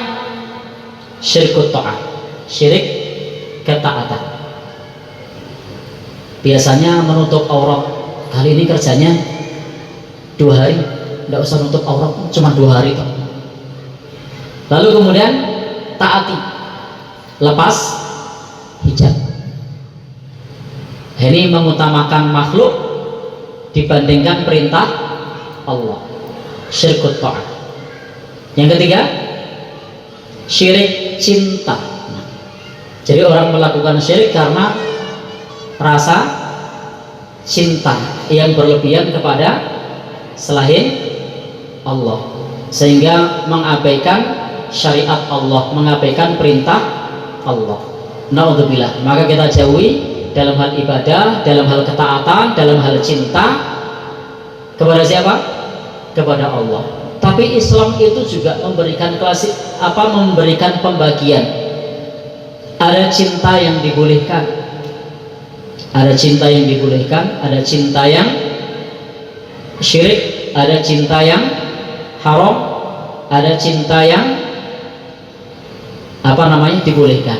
Syirkut ta'ah. Syirik ketaatan. Biasanya menutup aurat. Kali ini kerjanya 2 hari, tidak usah nutup aurat, cuma 2 hari toh. Lalu kemudian taati, lepas hijab. Ini mengutamakan makhluk dibandingkan perintah Allah, syirkut ta'ah. Yang ketiga, syirik cinta. Jadi orang melakukan syirik karena rasa cinta yang berlebihan kepada selain Allah, sehingga mengabaikan syariat Allah, mengabaikan perintah Allah. Naudzubillah. Maka kita jauhi dalam hal ibadah, dalam hal ketaatan, dalam hal cinta kepada siapa? Kepada Allah. Tapi Islam itu juga memberikan memberikan pembagian. Ada cinta yang dibolehkan, ada cinta yang dibolehkan, ada cinta yang syirik, ada cinta yang haram, ada cinta yang dibolehkan.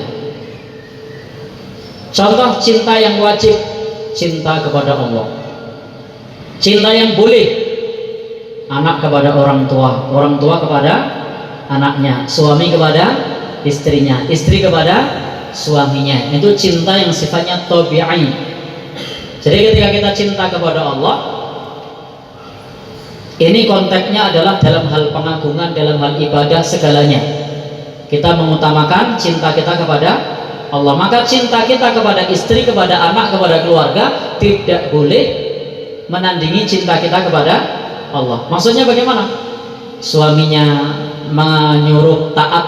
Contoh cinta yang wajib, cinta kepada Allah. Cinta yang boleh, anak kepada orang tua kepada anaknya, suami kepada istrinya, istri kepada suaminya. Itu cinta yang sifatnya tabi'i. Jadi ketika kita cinta kepada Allah, ini konteksnya adalah dalam hal pengagungan, dalam hal ibadah segalanya. Kita mengutamakan cinta kita kepada Allah. Maka cinta kita kepada istri, kepada anak, kepada keluarga tidak boleh menandingi cinta kita kepada Allah. Maksudnya bagaimana? Suaminya menyuruh taat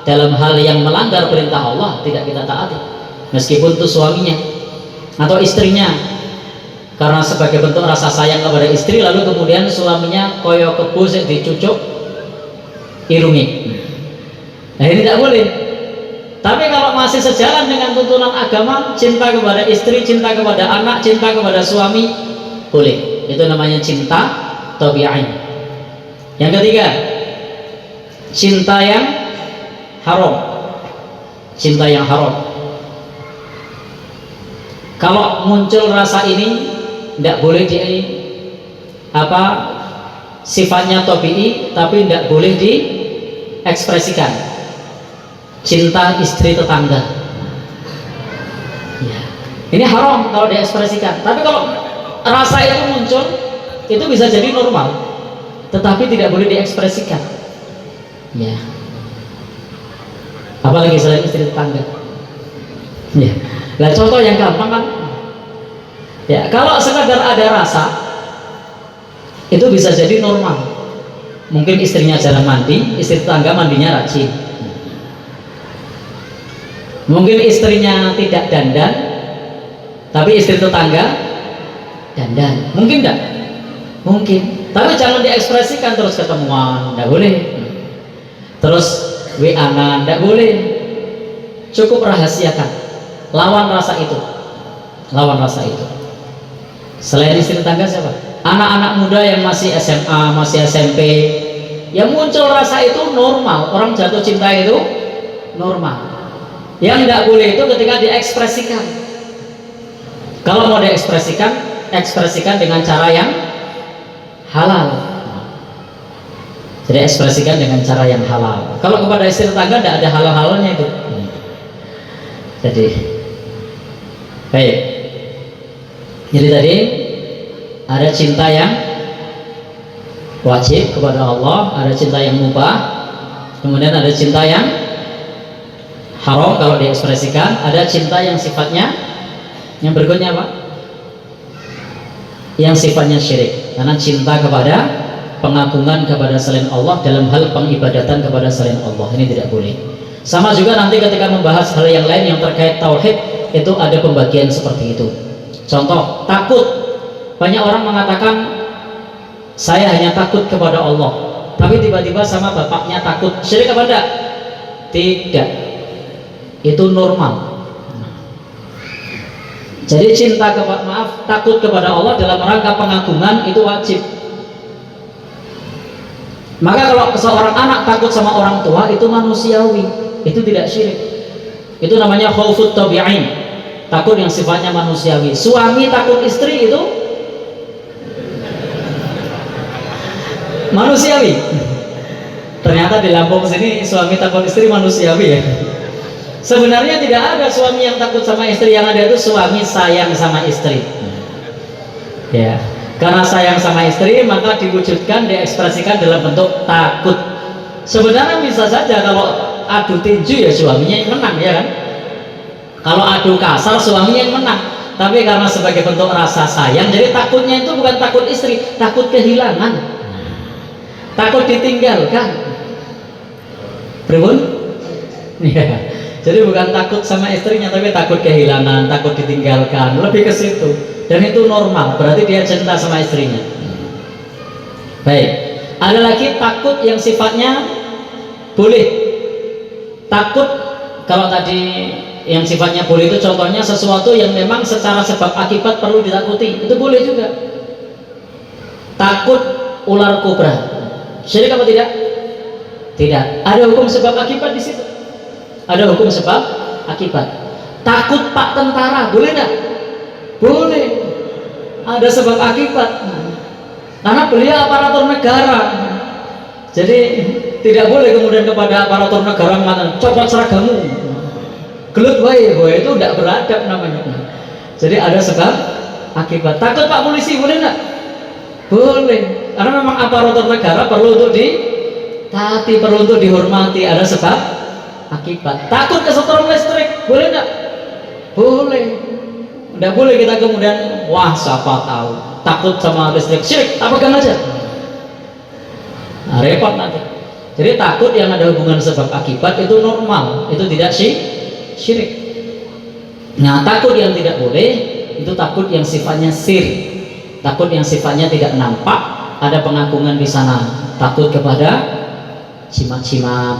dalam hal yang melanggar perintah Allah, tidak kita taati meskipun itu suaminya atau istrinya, karena sebagai bentuk rasa sayang kepada istri, lalu kemudian suaminya koyo kebo sing dicucuk irungi. Nah, ini tidak boleh. Tapi kalau masih sejalan dengan tuntunan agama, cinta kepada istri, cinta kepada anak, cinta kepada suami, boleh. Itu namanya cinta tabi'i. Yang ketiga, cinta yang haram. Cinta yang haram. Kalau muncul rasa ini, tidak boleh sifatnya tabi'i, tapi tidak boleh diekspresikan. Cinta istri tetangga, ya, ini haram kalau diekspresikan. Tapi kalau rasa itu muncul, itu bisa jadi normal, tetapi tidak boleh diekspresikan, ya. Apalagi selain istri tetangga, ya. Nah, contoh yang gampang kan, ya, kalau sekadar ada rasa, itu bisa jadi normal. Mungkin istrinya jarang mandi, istri tetangga mandinya rajin. Mungkin istrinya tidak dandan, tapi istri tetangga dandan. Mungkin enggak? Mungkin. Tapi jangan diekspresikan terus ketemuan, enggak boleh. Terus WA-an, enggak boleh. Cukup rahasiakan. Lawan rasa itu. Lawan rasa itu. Selain istri tetangga siapa? Anak-anak muda yang masih SMA, masih SMP, yang muncul rasa itu normal. Orang jatuh cinta itu normal. Yang tidak boleh itu ketika diekspresikan. Kalau mau diekspresikan, ekspresikan dengan cara yang halal. Jadi ekspresikan dengan cara yang halal. Kalau kepada istri tetangga tidak ada halal-halalnya itu. Jadi, baik. Jadi tadi ada cinta yang wajib kepada Allah, ada cinta yang mubah, kemudian ada cinta yang haram kalau diekspresikan, ada cinta yang sifatnya yang berikutnya apa? Yang sifatnya syirik, karena cinta kepada pengagungan kepada selain Allah dalam hal pengibadatan kepada selain Allah, ini tidak boleh. Sama juga nanti ketika membahas hal yang lain yang terkait tauhid, itu ada pembagian seperti itu. Contoh, takut. Banyak orang mengatakan saya hanya takut kepada Allah, tapi tiba-tiba sama bapaknya takut. Syirik apa enggak? Tidak. Itu normal. Jadi takut kepada Allah dalam rangka pengagungan itu wajib. Maka kalau seorang anak takut sama orang tua itu manusiawi, itu tidak syirik. Itu namanya khaufut tabi'in, takut yang sifatnya manusiawi. Suami takut istri itu Manusiawi. Ternyata di Lampung sini suami takut istri manusiawi ya. Sebenarnya tidak ada suami yang takut sama istri, yang ada itu suami sayang sama istri. Ya, karena sayang sama istri maka diwujudkan, diekspresikan dalam bentuk takut. Sebenarnya bisa saja kalau adu tinju ya suaminya yang menang, ya kan? Kalau adu kasar suaminya yang menang. Tapi karena sebagai bentuk rasa sayang, jadi takutnya itu bukan takut istri, takut kehilangan, takut ditinggalkan. Pribun? Ya. Jadi bukan takut sama istrinya, tapi takut kehilangan, takut ditinggalkan, lebih ke situ. Dan itu normal, berarti dia cinta sama istrinya. Baik, ada lagi takut yang sifatnya boleh. Takut, kalau tadi yang sifatnya boleh itu contohnya sesuatu yang memang secara sebab akibat perlu ditakuti, itu boleh juga. Takut ular kobra, syirik apa tidak? Tidak. Ada hukum sebab akibat di situ. Ada hukum sebab akibat. Takut pak tentara, boleh nggak? Boleh. Ada sebab akibat. Karena beliau aparatur negara. Jadi tidak boleh kemudian kepada aparatur negara mengatakan copot seragammu, gelut wae, itu tidak beradab namanya. Jadi ada sebab akibat. Takut pak polisi, boleh nggak? Boleh. Karena memang aparatur negara perlu untuk ditaati, perlu untuk dihormati. Ada sebab akibat. Takut kesetrum listrik, boleh nggak? Boleh. Tidak boleh kita kemudian wah siapa tahu takut sama listrik, syirik, tak pegang aja. Nah, repot nanti. Jadi takut yang ada hubungan sebab akibat itu normal, itu tidak syirik. Nah, takut yang tidak boleh itu takut yang sifatnya sir, takut yang sifatnya tidak nampak, ada pengagungan di sana. Takut kepada jimat-jimat,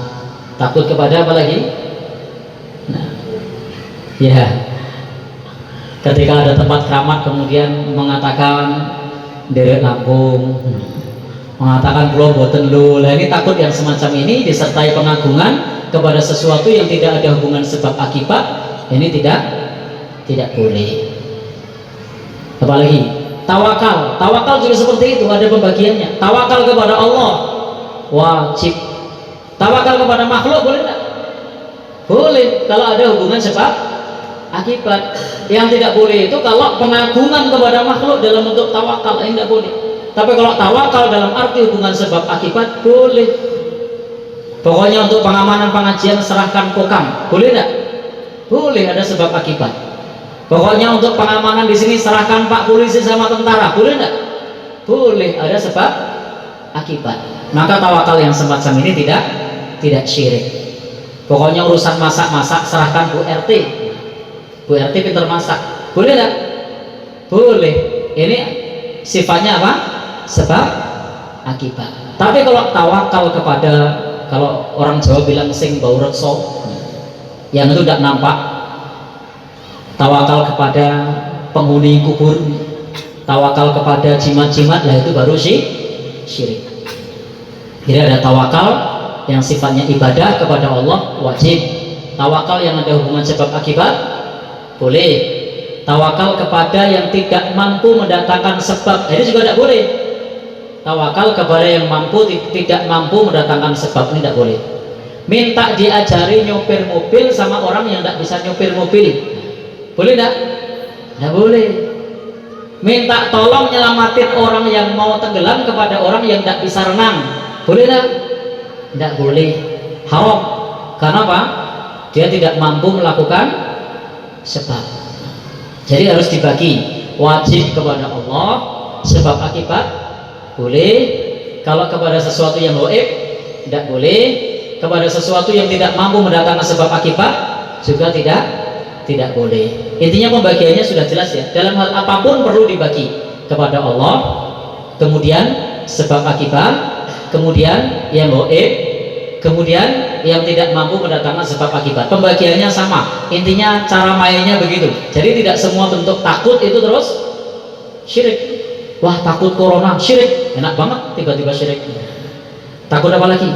takut kepada apa lagi? Nah, ya, ketika ada tempat keramat kemudian mengatakan derek Lampung, mengatakan pulau boten lu. Nah, ini takut yang semacam ini disertai pengagungan kepada sesuatu yang tidak ada hubungan sebab akibat, ini tidak boleh. Apalagi tawakal juga seperti itu, ada pembagiannya. Tawakal kepada Allah wajib, tawakal kepada makhluk boleh tidak? Boleh kalau ada hubungan sebab akibat. Yang tidak boleh itu kalau pengagungan kepada makhluk dalam bentuk tawakal, ini tidak boleh. Tapi kalau tawakal dalam arti hubungan sebab akibat boleh. Pokoknya untuk pengamanan pengajian serahkan kokam, boleh tidak? Boleh, ada sebab akibat. Pokoknya untuk pengamanan di sini serahkan pak polisi sama tentara, boleh tidak? Boleh, ada sebab akibat. Maka tawakal yang semacam ini tidak syirik. Pokoknya urusan masak-masak serahkan Bu RT. Bu RT pintar masak, boleh tidak? Boleh. Ini sifatnya apa? Sebab akibat. Tapi kalau tawakal kepada, kalau orang Jawa bilang sing bau rekso, yang itu tidak nampak, tawakal kepada penghuni kubur, tawakal kepada jimat-jimat, lah itu baru syirik. Jadi ada tawakal yang sifatnya ibadah kepada Allah wajib. Tawakal yang ada hubungan sebab akibat boleh. Tawakal kepada yang tidak mampu mendatangkan sebab, ini juga tidak boleh. Tawakal kepada yang tidak mampu mendatangkan sebab, ini tidak boleh. Minta diajari nyopir mobil sama orang yang tidak bisa nyopir mobil, boleh tidak? Tidak boleh. Minta tolong nyelamatin orang yang mau tenggelam kepada orang yang tidak bisa renang, boleh tidak? Tidak boleh. Haram. Karena apa? Dia tidak mampu melakukan sebab. Jadi harus dibagi. Wajib kepada Allah, sebab akibat boleh. Kalau kepada sesuatu yang gaib tidak boleh. Kepada sesuatu yang tidak mampu mendatangkan sebab akibat juga tidak boleh. Intinya pembagiannya sudah jelas ya. Dalam hal apapun perlu dibagi. Kepada Allah, kemudian sebab akibat, kemudian yang gaib, kemudian yang tidak mampu mendatangkan sebab akibat. Pembagiannya sama. Intinya cara mainnya begitu. Jadi tidak semua bentuk takut itu terus syirik. Wah, takut corona, syirik. Enak banget tiba-tiba syirik. Takut apa lagi?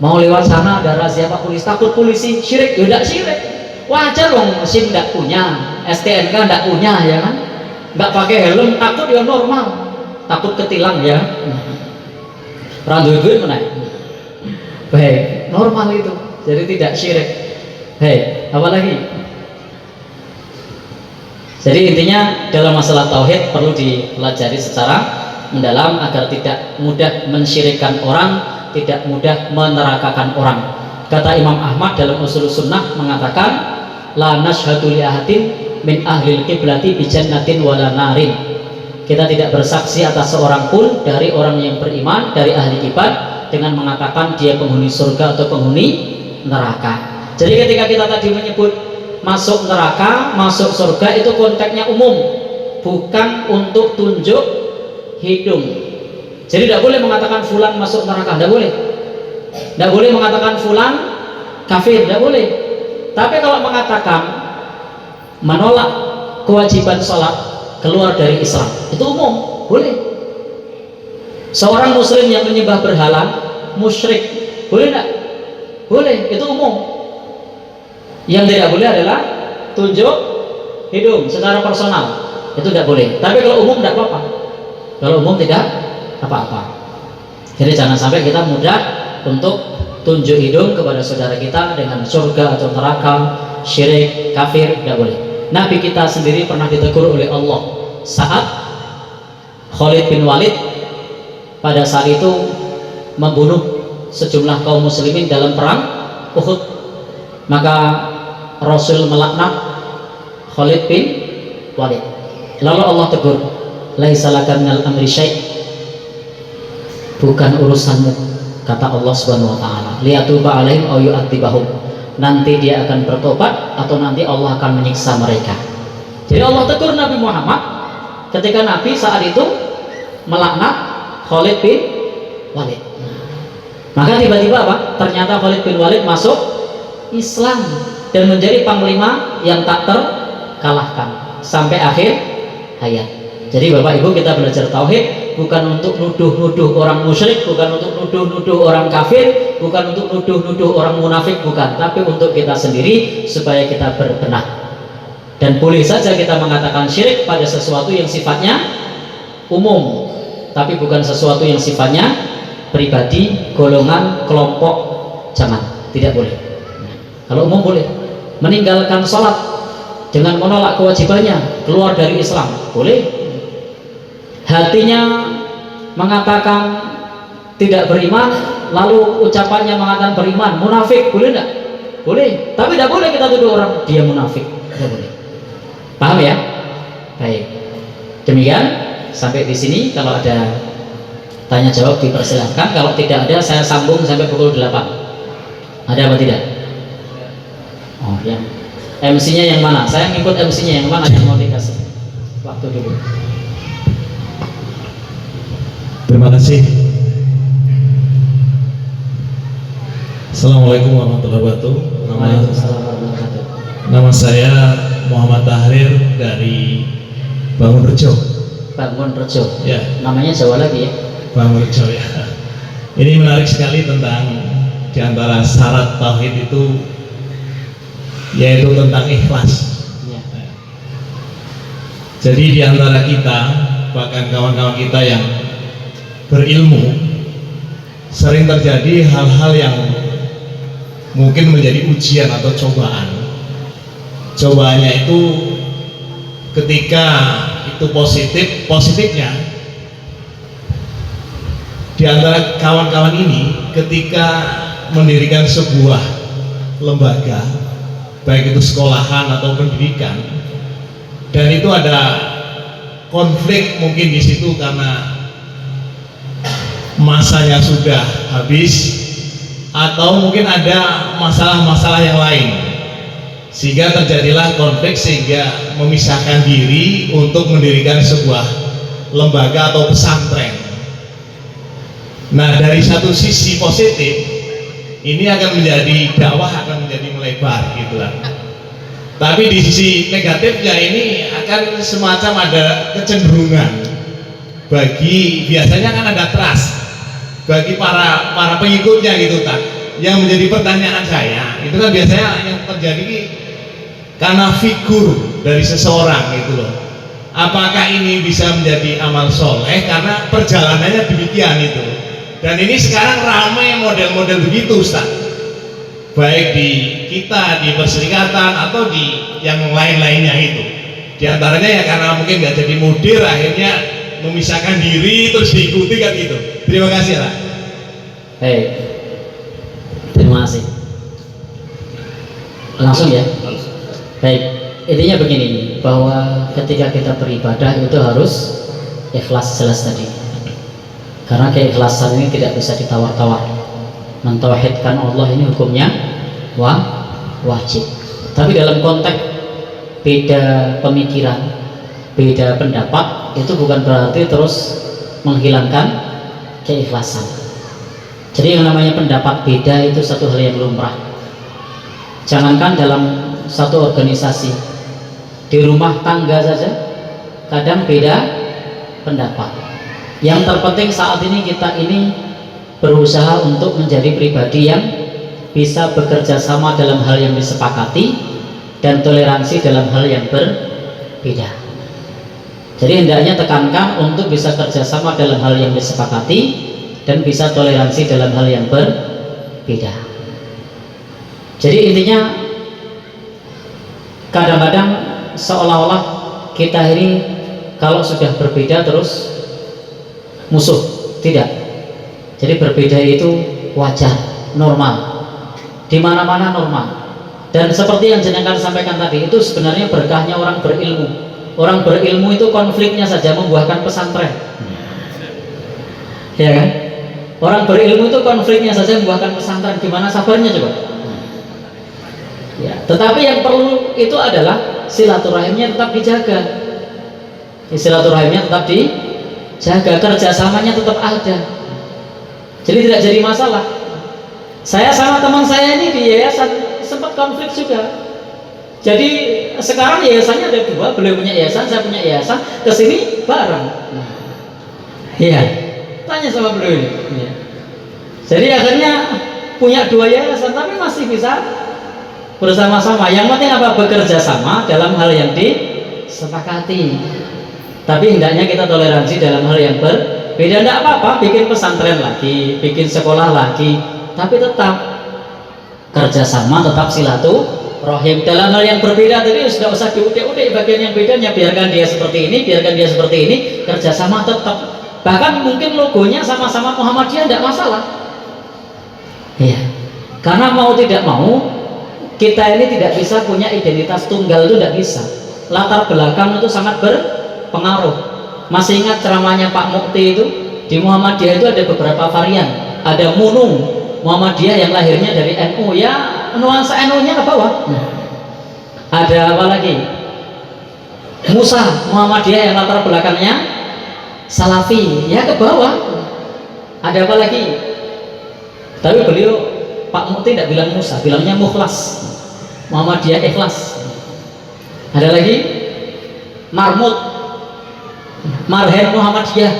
Mau lewat sana ada razia pak polisi, takut polisi, syirik. Ya tidak syirik. Wajar dong, SIM tidak punya, STNK tidak punya, ya kan? Nggak pakai helm, takut ya normal. Takut ketilang ya. Ora duwe mana? Baik, normal itu. Jadi tidak syirik. Baik, apa lagi? Jadi intinya dalam masalah tauhid perlu dipelajari secara mendalam agar tidak mudah mensyirikkan orang, tidak mudah menerakakan orang. Kata Imam Ahmad dalam Ushul Sunnah mengatakan, la nashhadu li ahadin min ahlil qiblati bi jannatin wala narin. Kita tidak bersaksi atas seorang pun dari orang yang beriman dari ahli kiblat dengan mengatakan dia penghuni surga atau penghuni neraka. Jadi ketika kita tadi menyebut masuk neraka, masuk surga, itu konteksnya umum, bukan untuk tunjuk hidung. Jadi tidak boleh mengatakan fulan masuk neraka, tidak boleh. Tidak boleh mengatakan fulan kafir, tidak boleh. Tapi kalau mengatakan menolak kewajiban sholat, keluar dari Islam, itu umum, boleh. Seorang muslim yang menyembah berhala, musyrik, boleh tidak? Boleh, itu umum. Yang tidak boleh adalah tunjuk hidung secara personal, itu tidak boleh. Tapi kalau umum tidak apa-apa. Kalau umum tidak apa-apa. Jadi jangan sampai kita mudah untuk tunjuk hidung kepada saudara kita dengan surga atau neraka, syirik, kafir, tidak boleh. Nabi kita sendiri pernah ditegur oleh Allah saat Khalid bin Walid pada saat itu membunuh sejumlah kaum muslimin dalam perang Uhud. Maka Rasul melaknat Khalid bin Walid. Lalu Allah tegur, laisa laka minal amri syai', bukan urusanmu, kata Allah Subhanahu wa taala. Liyatuba alaihim aw yu'adzibahum. Nanti dia akan bertobat atau nanti Allah akan menyiksa mereka. Jadi Allah tegur Nabi Muhammad ketika Nabi saat itu melaknat Khalid bin Walid. Maka tiba-tiba apa? Ternyata Khalid bin Walid masuk Islam dan menjadi panglima yang tak terkalahkan sampai akhir hayat. Jadi Bapak Ibu, kita belajar tauhid bukan untuk nuduh-nuduh orang musyrik, bukan untuk nuduh-nuduh orang kafir, bukan untuk nuduh-nuduh orang munafik, bukan, tapi untuk kita sendiri supaya kita berbenah. Dan boleh saja kita mengatakan syirik pada sesuatu yang sifatnya umum, tapi bukan sesuatu yang sifatnya pribadi, golongan, kelompok, jangan, tidak boleh. Kalau umum boleh. Meninggalkan sholat dengan menolak kewajibannya, keluar dari Islam, boleh. Hatinya mengatakan tidak beriman, lalu ucapannya mengatakan beriman, munafik, boleh tidak? Boleh. Tapi tidak boleh kita tuduh orang dia munafik, tidak boleh. Paham ya? Baik. Demikian sampai di sini. Kalau ada tanya jawab dipersilahkan. Kalau tidak ada, saya sambung sampai pukul 8. Ada apa tidak? Oh ya. MC-nya yang mana? Saya ngikut MC-nya yang mana yang mau dikasih waktu dulu. Terima kasih. Assalamualaikum warahmatullahi wabarakatuh. Nama saya Muhammad Tahrir dari Bangunrejo. Bangunrejo. Ya. Namanya Jawa lagi ya. Bangunrejo ya. Ini menarik sekali tentang diantara syarat tauhid itu yaitu tentang ikhlas. Ya. Jadi diantara kita, bahkan kawan-kawan kita yang berilmu, sering terjadi hal-hal yang mungkin menjadi ujian atau cobaan. Cobaannya itu ketika itu positifnya di antara kawan-kawan ini ketika mendirikan sebuah lembaga, baik itu sekolahan atau pendidikan, dan itu ada konflik mungkin di situ karena masanya sudah habis atau mungkin ada masalah-masalah yang lain, sehingga terjadilah konflik sehingga memisahkan diri untuk mendirikan sebuah lembaga atau pesantren. Nah, dari satu sisi positif ini akan menjadi dakwah, akan menjadi melebar gitu lah. Tapi di sisi negatifnya ini akan semacam ada kecenderungan bagi, biasanya kan ada trust bagi para pengikutnya gitu kan. Yang menjadi pertanyaan saya itu kan biasanya yang terjadi karena figur dari seseorang gitu loh. Apakah ini bisa menjadi amal soleh karena perjalanannya demikian itu. Dan ini sekarang ramai model-model begitu Ustaz, baik di kita, di perserikatan atau di yang lain-lainnya itu. Di antaranya ya karena mungkin nggak jadi mudir, akhirnya memisahkan diri terus diikuti kan gitu. Terima kasih Pak. Baik, terima kasih. Langsung ya. Baik, intinya begini, bahwa ketika kita beribadah itu harus ikhlas, jelas tadi. Karena keikhlasan ini tidak bisa ditawar-tawar. Mentauhidkan Allah ini hukumnya wajib. Tapi dalam konteks beda pemikiran, beda pendapat, itu bukan berarti terus menghilangkan keikhlasan. Jadi yang namanya pendapat beda itu satu hal yang lumrah. Jangankan dalam satu organisasi, di rumah tangga saja kadang beda pendapat. Yang terpenting saat ini kita ini berusaha untuk menjadi pribadi yang bisa bekerja sama dalam hal yang disepakati dan toleransi dalam hal yang berbeda. Jadi hendaknya tekankan untuk bisa kerjasama dalam hal yang disepakati dan bisa toleransi dalam hal yang berbeda. Jadi intinya kadang-kadang seolah-olah kita ini kalau sudah berbeda terus musuh, tidak. Jadi berbeda itu wajar, normal, di mana-mana normal. Dan seperti yang jenengan sampaikan tadi, itu sebenarnya berkahnya orang berilmu. Orang berilmu itu konfliknya saja membuahkan pesantren, ya kan? Orang berilmu itu konfliknya saja membuahkan pesantren. Gimana sabarnya coba? Ya, tetapi yang perlu itu adalah silaturahimnya tetap dijaga. Silaturahimnya tetap dijaga, kerjasamanya tetap ada. Jadi tidak jadi masalah. Saya sama teman saya ini di yayasan sempat konflik juga. Jadi sekarang yayasannya ada dua, beliau punya yayasan, saya punya yayasan, kesini bareng. Iya, tanya sama beliau ini. Ya. Jadi akhirnya punya dua yayasan, tapi masih bisa bersama-sama. Yang penting apa? Bekerja sama dalam hal yang disepakati. Tapi hendaknya kita toleransi dalam hal yang berbeda. Tidak apa-apa, bikin pesantren lagi, bikin sekolah lagi, tapi tetap kerjasama, tetap silaturahim dalam hal yang berbeda. Tadi sudah usah diudik-udik bagian yang bedanya, biarkan dia seperti ini, biarkan dia seperti ini, kerjasama tetap. Bahkan mungkin logonya sama-sama Muhammadiyah, tidak masalah. Iya, karena mau tidak mau kita ini tidak bisa punya identitas tunggal, itu tidak bisa. Latar belakang itu sangat berpengaruh. Masih ingat ceramahnya Pak Mukti itu? Di Muhammadiyah itu ada beberapa varian. Ada Munu Muhammadiyah yang lahirnya dari NU, ya nuansa NU-nya ke bawah. Ada apa lagi? Musa Muhammadiyah yang latar belakangnya Salafi, ya ke bawah. Ada apa lagi? Tapi beliau Pak Mukti tidak bilang Musa, bilangnya Mukhlas. Muhammadiyah ikhlas. Ada lagi Marmut, Marhen Muhammadiyah.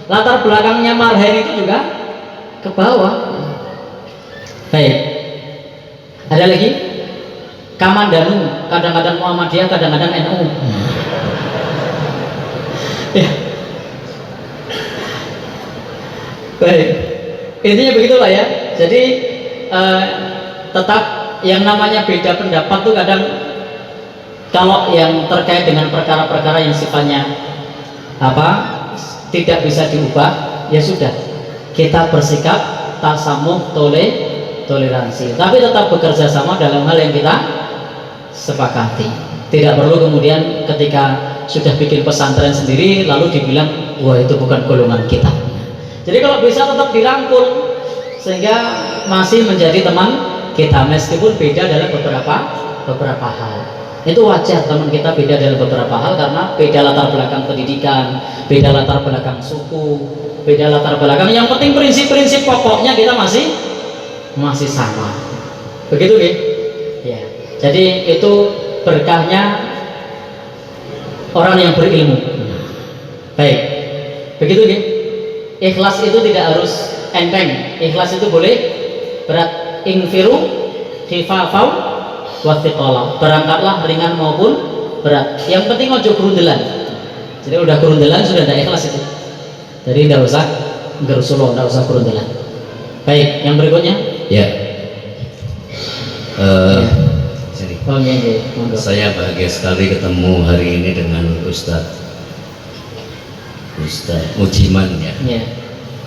Latar belakangnya Marhen itu juga ke bawah. Baik. Ada lagi Kamandanu, kadang-kadang Muhammadiyah, kadang-kadang NU. Ya. Baik. Intinya begitulah ya. Jadi tetap yang namanya beda pendapat tuh kadang kalau yang terkait dengan perkara-perkara yang sifatnya tidak bisa diubah, ya sudah kita bersikap tasamuh, toleransi, tapi tetap bekerja sama dalam hal yang kita sepakati. Tidak perlu kemudian ketika sudah bikin pesantren sendiri lalu dibilang wah itu bukan golongan kita. Jadi kalau bisa tetap dirangkul sehingga masih menjadi teman kita meskipun beda dalam beberapa hal. Itu wajar teman kita beda dalam beberapa hal karena beda latar belakang pendidikan, beda latar belakang suku, beda latar belakang. Yang penting prinsip-prinsip pokoknya kita masih sama. Begitu nih. Ya. Jadi itu berkahnya orang yang berilmu. Baik. Begitu nih. Ikhlas itu tidak harus enteng. Ikhlas itu boleh berat. Infiru khifafau wathiqala, berangkatlah ringan maupun berat, yang penting ojo gerundelan. Jadi udah gerundelan sudah tidak ikhlas itu, jadi tidak usah Gerusulo, tidak usah beruntulan. Baik, yang berikutnya. Ya. Ya. Sini. Oh iya, iya. Monggo. Saya bahagia sekali ketemu hari ini dengan Ustadz Mujiman ya. Ya.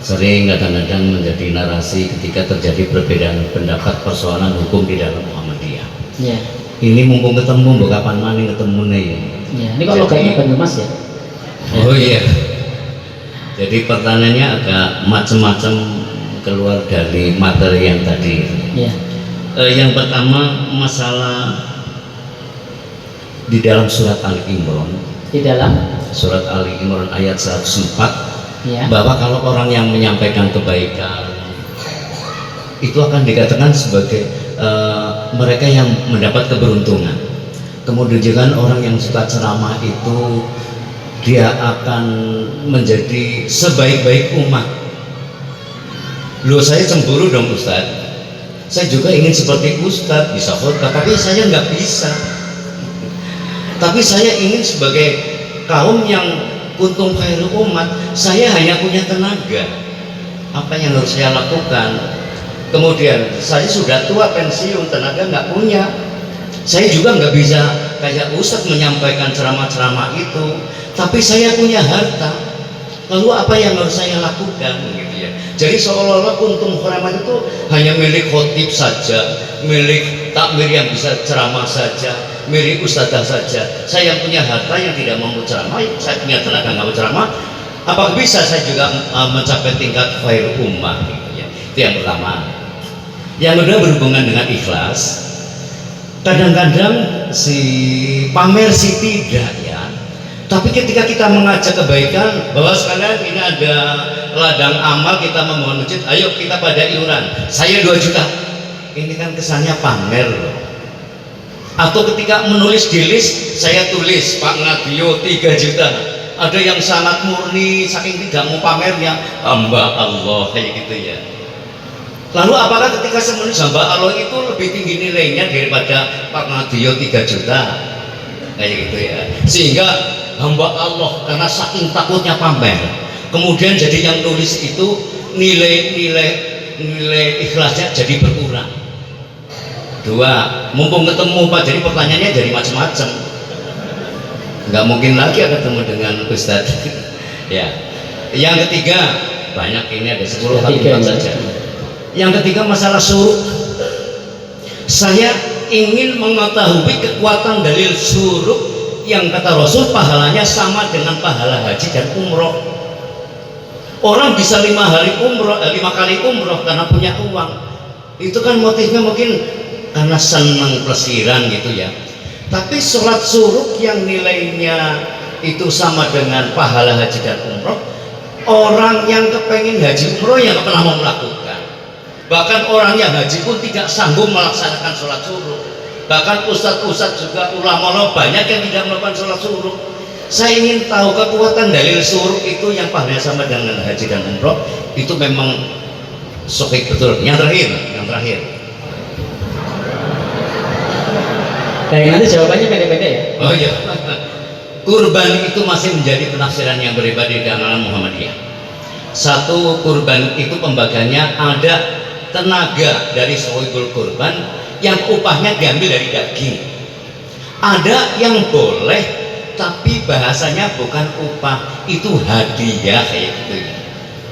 Sering kadang-kadang menjadi narasi ketika terjadi perbedaan pendapat persoalan hukum di dalam Muhammadiyah. Ya. Ini mumpung ketemu, mbok kapan maning ketemu nih. Ya. Ini kalau kayaknya Banyumas ya. Oh iya. Jadi pertanyaannya agak macam-macam keluar dari materi yang tadi. Ya. Yang pertama masalah di dalam surat Ali Imran. Di dalam. Surat Ali Imran ayat 104. Ya. Bahwa kalau orang yang menyampaikan kebaikan itu akan dikatakan sebagai mereka yang mendapat keberuntungan. Kemudian juga orang yang suka ceramah itu dia akan menjadi sebaik-baik umat. Loh, saya cemburu dong Ustaz. Saya juga ingin seperti Ustaz, bisa khotbah, tapi saya nggak bisa. Tapi saya ingin sebagai kaum yang kuntum khairul umat, saya hanya punya tenaga. Apa yang harus saya lakukan? Kemudian saya sudah tua pensiun, tenaga nggak punya. Saya juga nggak bisa kayak Ustadz menyampaikan ceramah-ceramah itu. Tapi saya punya harta. Lalu apa yang harus saya lakukan? Gitu ya. Jadi seolah-olah kuntum khairul umat itu hanya milik khotib saja, milik takmir yang bisa ceramah saja, milik ustadzah saja. Saya yang punya harta yang tidak mampu ceramah, saya punya tenaga nggak mau ceramah. Apakah bisa saya juga mencapai tingkat khairul ummah? Gitu ya. Itu yang pertama. Yang kedua berhubungan dengan ikhlas. Kadang-kadang si pamer si tidak ya. Tapi ketika kita mengajak kebaikan, bahwa sekalian ini ada ladang amal, kita memohon masjid, ayo kita pada iuran. Saya 2 juta. Ini kan kesannya pamer loh. Atau ketika menulis di list, saya tulis Pak Ngadio 3 juta. Ada yang sangat murni, saking tidak mau pamernya, hamba Allah, kayak gitu ya. Lalu apakah ketika saya menulis hamba Allah itu lebih tinggi nilainya daripada Pak Ngadio 3 juta? Kayak gitu ya. Sehingga hamba Allah karena saking takutnya pamer, kemudian jadi yang nulis itu nilai ikhlasnya jadi berkurang. 2, mumpung ketemu Pak, jadi pertanyaannya jadi macam-macam. Nggak mungkin lagi ketemu dengan Ustadz. Ya. Yang ketiga, banyak ini ada 10 tapi 4 saja. Yang ketiga masalah suruk. Saya ingin mengetahui kekuatan dalil suruk yang kata Rasul pahalanya sama dengan pahala haji dan umroh. Orang bisa 5 kali umroh karena punya uang. Itu kan motifnya mungkin karena senang pelesiran gitu ya. Tapi sholat suruk yang nilainya itu sama dengan pahala haji dan umroh, orang yang kepengen haji umroh yang pernah mau melakukan. Bahkan orang yang haji pun tidak sanggup melaksanakan sholat suruk. Bahkan ustadz-ustadz juga ulama banyak yang tidak melakukan sholat suruk. Saya ingin tahu kekuatan dalil suruk itu yang pahalanya sama dengan haji dan umroh, itu memang sahih betul. Yang terakhir. Baik, nanti jawabannya pede-pede ya. Oh iya. Kurban itu masih menjadi penafsiran yang berbeda di kalangan Muhammadiyah. Satu, kurban itu pembagiannya ada tenaga dari sohibul kurban yang upahnya diambil dari daging. Ada yang boleh tapi bahasanya bukan upah, itu hadiah kayak gitu ya.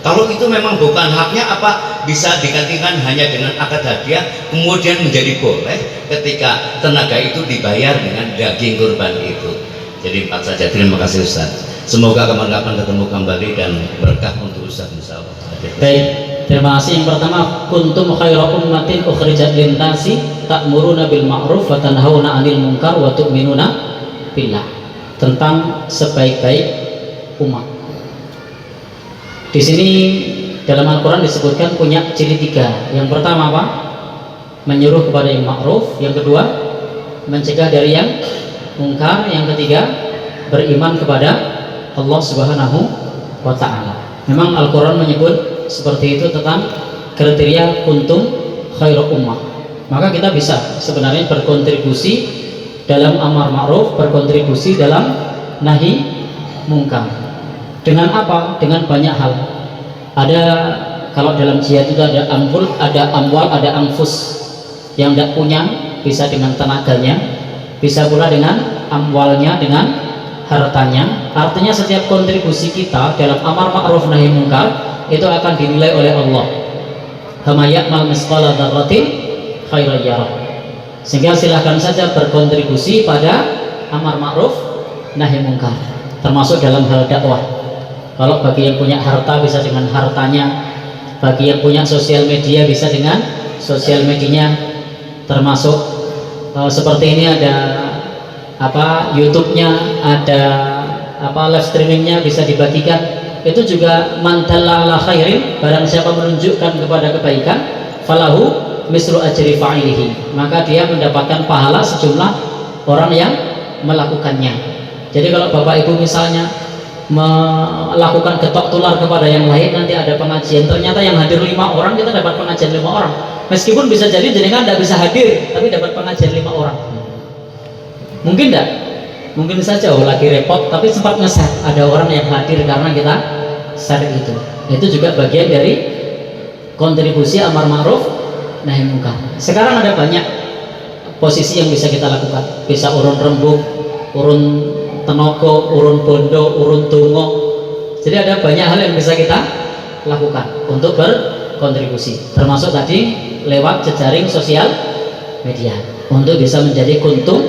Kalau itu memang bukan haknya, apa bisa digantikan hanya dengan akad hadiah kemudian menjadi boleh ketika tenaga itu dibayar dengan daging kurban itu. Jadi 4 saja. Terima kasih Ustaz. Semoga kapan-kapan ketemu kembali dan berkah untuk Ustaz insyaallah. Baik, terima kasih. Yang pertama, kuntum khaira ummatin ukhrijat lin-nasi ta'muruna bil ma'ruf wa tanhauna 'anil munkar wa tu'minuna billah. Tentang sebaik-baik umat. Di sini dalam Al-Quran disebutkan punya ciri 3. Yang pertama apa? Menyuruh kepada yang ma'ruf. Yang kedua, mencegah dari yang mungkar. Yang ketiga, beriman kepada Allah Subhanahu wa Ta'ala. Memang Al-Quran menyebut seperti itu tentang kriteria kuntum khairu ummah. Maka kita bisa sebenarnya berkontribusi dalam amar ma'ruf, berkontribusi dalam nahi mungkar. Dengan apa? Dengan banyak hal. Ada, kalau dalam jihad itu ada amwal, ada anfus. Yang tidak punya bisa dengan tenaganya, bisa pula dengan amwalnya, dengan hartanya. Artinya setiap kontribusi kita dalam amar ma'ruf nahi munkar itu akan dinilai oleh Allah. Hama ya'mal misqala dzarratin khairan yarah. Sehingga silahkan saja berkontribusi pada amar ma'ruf nahi munkar, termasuk dalam hal dakwah. Kalau bagi yang punya harta bisa dengan hartanya, bagi yang punya sosial media bisa dengan sosial medianya, termasuk seperti ini ada YouTube-nya, ada live streamingnya bisa dibagikan. Itu juga man dalla ala khairin, barang siapa menunjukkan kepada kebaikan, falahu mislu ajri fa'ilihi, maka dia mendapatkan pahala sejumlah orang yang melakukannya. Jadi kalau Bapak Ibu misalnya melakukan getok tular kepada yang lain, nanti ada pengajian, ternyata yang hadir 5 orang, kita dapat pengajian 5 orang. Meskipun bisa jadi jenengan tidak bisa hadir, tapi dapat pengajian 5 orang. Mungkin tidak? Mungkin saja lagi repot, tapi sempat nge-share, ada orang yang hadir karena kita share itu. Itu juga bagian dari kontribusi amar ma'ruf nahi munkar. Sekarang ada banyak posisi yang bisa kita lakukan. Bisa urun rembug, urun tenaga, urun bondo, urun tungo. Jadi ada banyak hal yang bisa kita lakukan untuk berkontribusi, termasuk tadi lewat jejaring sosial media untuk bisa menjadi kuntum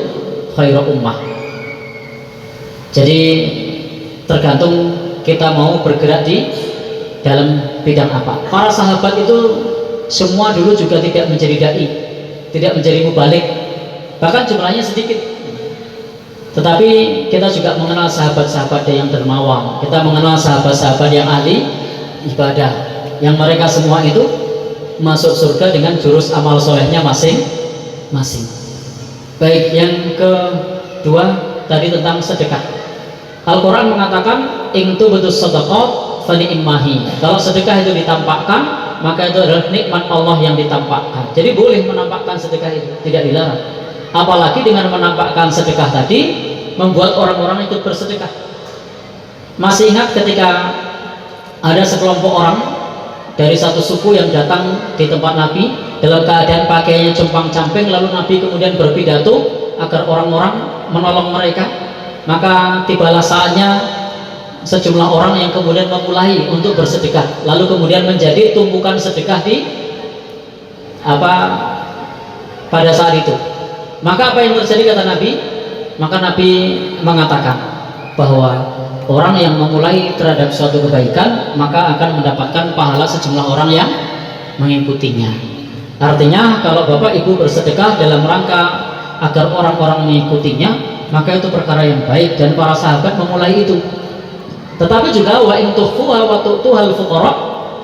khairu ummah. Jadi tergantung kita mau bergerak di dalam bidang apa. Para sahabat itu semua dulu juga tidak menjadi dai, tidak menjadi mubalik, bahkan jumlahnya sedikit. Tetapi kita juga mengenal sahabat-sahabat yang dermawan, kita mengenal sahabat-sahabat yang ahli ibadah, yang mereka semua itu masuk surga dengan jurus amal solehnya masing-masing. Baik, yang kedua tadi tentang sedekah. Al-Quran mengatakan ingtu betus sedekah fani'immahi. Kalau sedekah itu ditampakkan, maka itu adalah nikmat Allah yang ditampakkan. Jadi boleh menampakkan sedekah itu, tidak dilarang. Apalagi dengan menampakkan sedekah tadi membuat orang-orang ikut bersedekah. Masih ingat ketika ada sekelompok orang dari satu suku yang datang di tempat Nabi dalam keadaan pakaiannya compang-camping, lalu Nabi kemudian berpidato agar orang-orang menolong mereka. Maka tibalah saatnya sejumlah orang yang kemudian memulai untuk bersedekah, lalu kemudian menjadi tumpukan sedekah di pada saat itu. Maka apa yang terjadi kata Nabi? Maka Nabi mengatakan bahwa orang yang memulai terhadap suatu kebaikan maka akan mendapatkan pahala sejumlah orang yang mengikutinya. Artinya kalau Bapak Ibu bersedekah dalam rangka agar orang-orang mengikutinya, maka itu perkara yang baik dan para sahabat memulai itu. Tetapi juga wa in tukhfuha wa tu'tuhal fuqara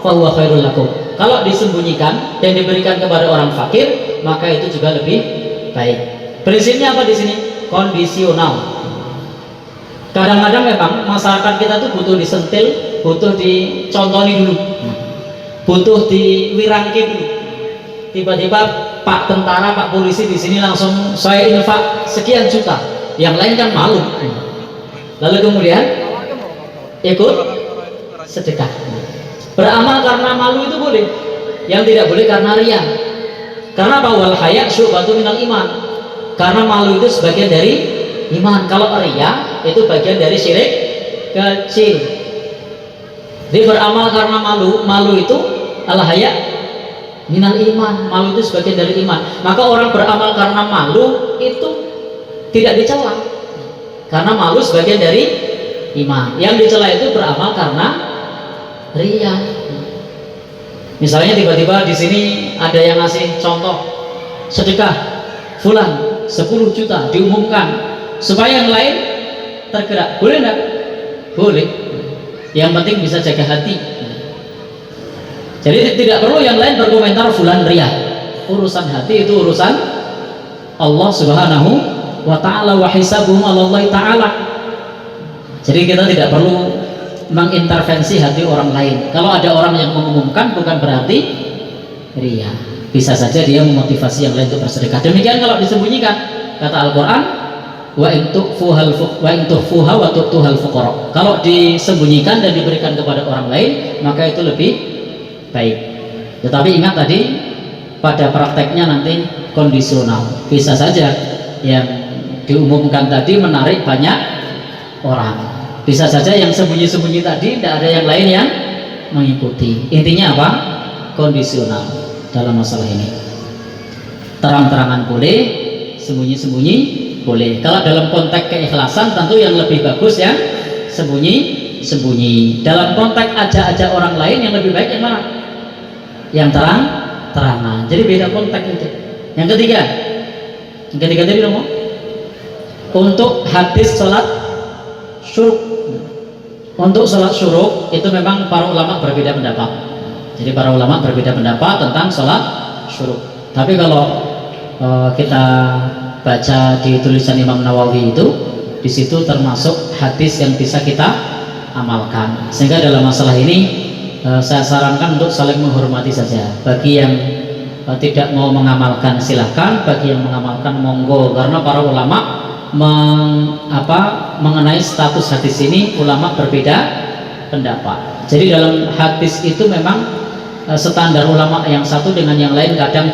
fa huwa khairul lakum. Kalau disembunyikan dan diberikan kepada orang fakir, maka itu juga lebih baik. Prinsipnya apa di sini? Kondisional. Kadang-kadang memang masyarakat kita tuh butuh disentil, butuh dicontoni dulu, butuh diwirangke dulu. Tiba-tiba Pak tentara, Pak polisi di sini langsung saya infak sekian juta, yang lain kan malu. Lalu kemudian ikut sedekah. Beramal karena malu itu boleh, yang tidak boleh karena riya. Karena apa? Wal haya syu'batun minal iman. Karena malu itu sebagian dari iman. Kalau riya itu bagian dari syirik kecil. Jadi beramal karena malu itu al-haya minal iman. Malu itu sebagian dari iman. Maka orang beramal karena malu itu tidak dicela, karena malu sebagian dari iman. Yang dicela itu beramal karena riya. Misalnya tiba-tiba di sini ada yang ngasih contoh sedekah fulan 10 juta diumumkan supaya yang lain tergerak. Boleh enggak? Boleh. Yang penting bisa jaga hati. Jadi tidak perlu yang lain berkomentar fulan riya. Urusan hati itu urusan Allah Subhanahu wa ta'ala, wa hisabuhum 'alallahi ta'ala. Jadi kita tidak perlu mengintervensi hati orang lain. Kalau ada orang yang mengumumkan bukan berarti riya. Bisa saja dia memotivasi yang lain untuk bersedekah. Demikian kalau disembunyikan, kata Al-Quran wa in tukhfuha wa tu'tuhal fuqara. Kalau disembunyikan dan diberikan kepada orang lain, maka itu lebih baik. Tetapi ingat tadi, pada prakteknya nanti kondisional. Bisa saja yang diumumkan tadi menarik banyak orang. Bisa saja yang sembunyi-sembunyi tadi tidak ada yang lain yang mengikuti. Intinya apa? Kondisional dalam masalah ini. Terang-terangan boleh, sembunyi-sembunyi boleh. Kalau dalam konteks keikhlasan tentu yang lebih bagus yang sembunyi-sembunyi. Dalam konteks ajak-ajak orang lain yang lebih baik yang mana? Yang terang-terangan. Jadi beda konteks itu. Yang ketiga tadi ngomong untuk hadis sholat syuruk. Untuk sholat syuruk itu memang para ulama berbeda pendapat. Jadi para ulama berbeda pendapat tentang sholat syuruk. Tapi kalau kita baca di tulisan Imam Nawawi itu, di situ termasuk hadis yang bisa kita amalkan. Sehingga dalam masalah ini saya sarankan untuk saling menghormati saja. Bagi yang tidak mau mengamalkan silahkan, bagi yang mengamalkan monggo. Karena para ulama mengenai status hadis ini ulama berbeda pendapat. Jadi dalam hadis itu memang standar ulama yang satu dengan yang lain kadang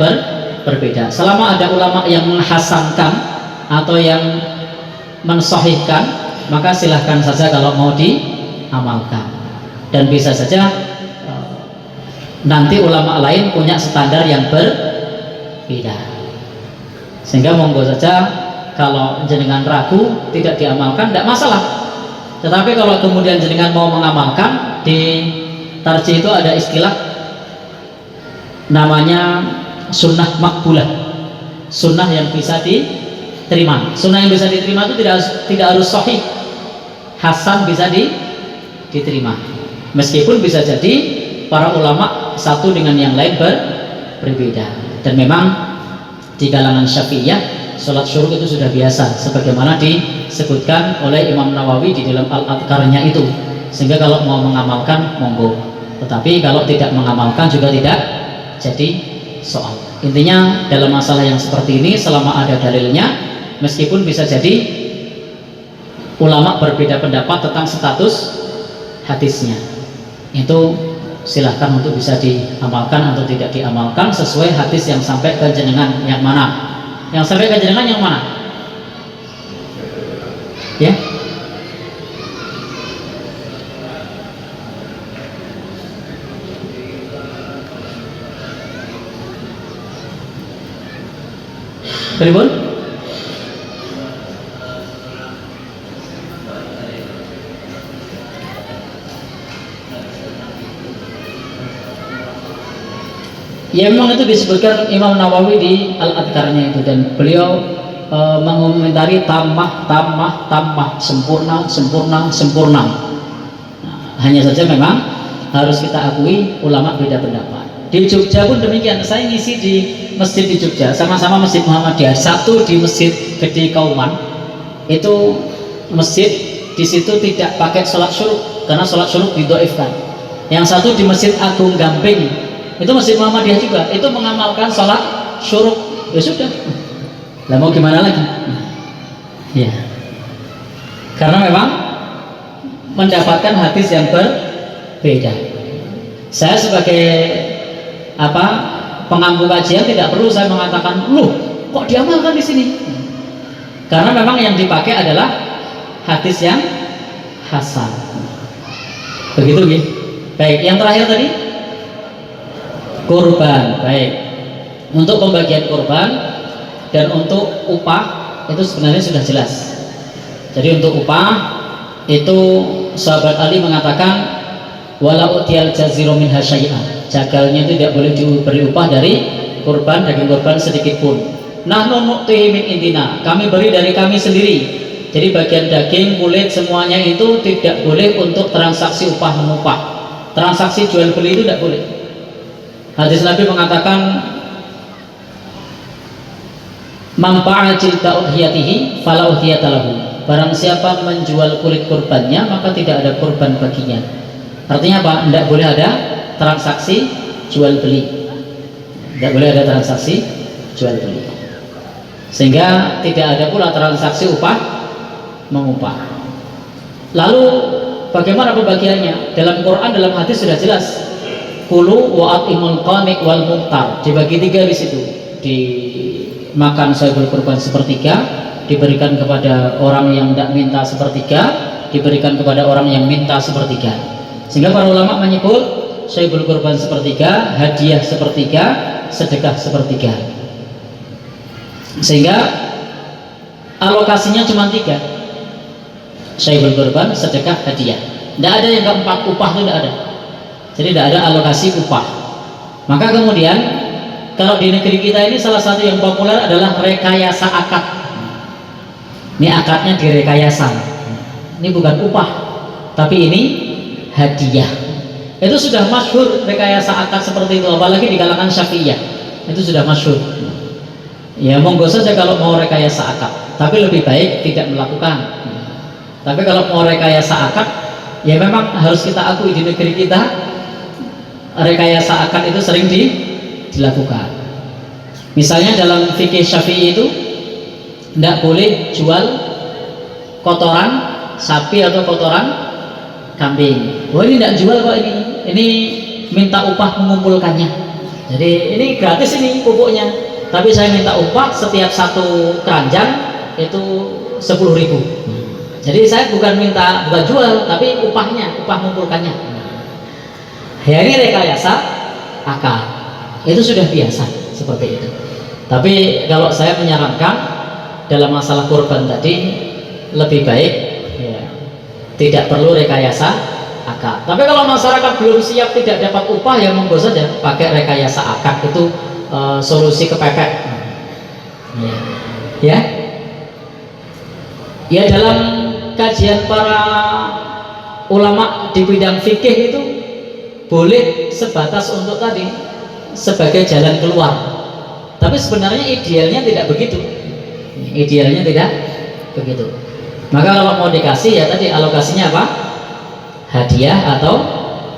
berbeda. Selama ada ulama yang menghasankan atau yang mensahihkan, maka silahkan saja kalau mau diamalkan. Dan bisa saja nanti ulama lain punya standar yang berbeda. Sehingga monggo saja kalau jenengan ragu tidak diamalkan tidak masalah. Tetapi kalau kemudian jenengan mau mengamalkan, di tarjih itu ada istilah namanya sunnah makbulah, sunnah yang bisa diterima. Sunnah yang bisa diterima itu tidak harus sahih, hasan bisa diterima. Meskipun bisa jadi para ulama satu dengan yang lain berbeda. Dan memang di kalangan Syafi'iyah sholat syuruk itu sudah biasa, sebagaimana disebutkan oleh Imam Nawawi di dalam Al-Adhkarnya itu. Sehingga kalau mau mengamalkan monggo, tetapi kalau tidak mengamalkan juga tidak jadi soal. Intinya dalam masalah yang seperti ini, selama ada dalilnya, meskipun bisa jadi ulama berbeda pendapat tentang status hadisnya, itu silahkan untuk bisa diamalkan atau tidak diamalkan sesuai hadis yang sampai ke jenengan yang mana. Yang sampai ke jenengan yang mana? Ya. Pripun? Ya memang itu disebutkan Imam Nawawi di Al-Adhkarnya itu, dan beliau mengomentari tamah, sempurna. Nah, hanya saja memang harus kita akui ulama beda pendapat. Di Jogja pun demikian. Saya ngisi di masjid di Jogja, sama-sama Masjid Muhammadiyah. Satu di Masjid Gede Kauman, itu masjid di situ tidak pakai sholat syuruk karena sholat syuruk didhaifkan. Yang satu di Masjid Agung Gamping, itu Masjid Muhammadiyah juga, itu mengamalkan sholat syuruk. Ya sudah, lah mau gimana lagi? Ya, karena memang mendapatkan hadis yang berbeda. Saya sebagai pengampu kajian tidak perlu saya mengatakan, loh kok diamalkan di sini? Karena memang yang dipakai adalah hadis yang hasan. Begitu ya. Baik, yang terakhir tadi kurban. Baik, untuk pembagian kurban dan untuk upah itu sebenarnya sudah jelas. Jadi untuk upah itu sahabat Ali mengatakan wala utiyal jaziru minha syai'an, jagalnya itu tidak boleh diberi upah dari kurban, daging kurban sedikit pun. Nahnu nu'tihi min indina, kami beri dari kami sendiri. Jadi bagian daging, kulit, semuanya itu tidak boleh untuk transaksi upah mengupah. Transaksi jual beli itu tidak boleh. Hadis Nabi mengatakan man ba'a jilda udhiyatihi fala udhiyata lahu, barang siapa menjual kulit kurbannya maka tidak ada kurban baginya. Artinya apa? Tidak boleh ada transaksi jual beli. Tidak boleh ada transaksi jual beli. sehingga tidak ada pula transaksi upah mengupah. Lalu bagaimana pembagiannya? Dalam Quran, dalam hadis sudah jelas, kulu wa atimul qani wal muqtar, dibagi tiga di situ. Dimakan sahibul kurban sepertiga, diberikan kepada orang yang tidak minta sepertiga, diberikan kepada orang yang minta sepertiga. Sehingga para ulama menyebut sahibul kurban sepertiga, hadiah sepertiga, sedekah sepertiga. Sehingga alokasinya cuma tiga: sahibul kurban, sedekah, hadiah. Tidak ada yang keempat, upah itu tidak ada. Jadi tidak ada alokasi upah. Maka kemudian kalau di negeri kita ini salah satu yang populer adalah rekayasa akad. Ini akadnya direkayasa. Ini bukan upah, tapi ini hadiah. Itu sudah masyhur rekayasa akad seperti itu, apalagi di kalangan Syafi'iyah. Itu sudah masyhur. Ya monggo saja kalau mau rekayasa akad, tapi lebih baik tidak melakukan. Tapi kalau mau rekayasa akad, ya memang harus kita akui di negeri kita rekayasa akad itu sering dilakukan. Misalnya dalam fikih Syafi'i itu tidak boleh jual kotoran sapi atau kotoran kambing. Oh ini tidak jual kok, ini minta upah mengumpulkannya. Jadi ini gratis ini pupuknya, tapi saya minta upah setiap satu keranjang itu 10.000. Jadi saya bukan jual, tapi upahnya, upah mengumpulkannya. Ya ini rekayasa akad, itu sudah biasa seperti itu. Tapi kalau saya menyarankan dalam masalah kurban tadi, lebih baik ya, tidak perlu rekayasa akad. Tapi kalau masyarakat belum siap, tidak dapat upah, ya monggo saja pakai rekayasa akad, itu solusi kepepet. Ya dalam kajian para ulama di bidang fikih itu boleh sebatas untuk tadi sebagai jalan keluar, tapi sebenarnya idealnya tidak begitu. Idealnya tidak begitu. Maka kalau mau dikasih, ya tadi alokasinya apa? Hadiah atau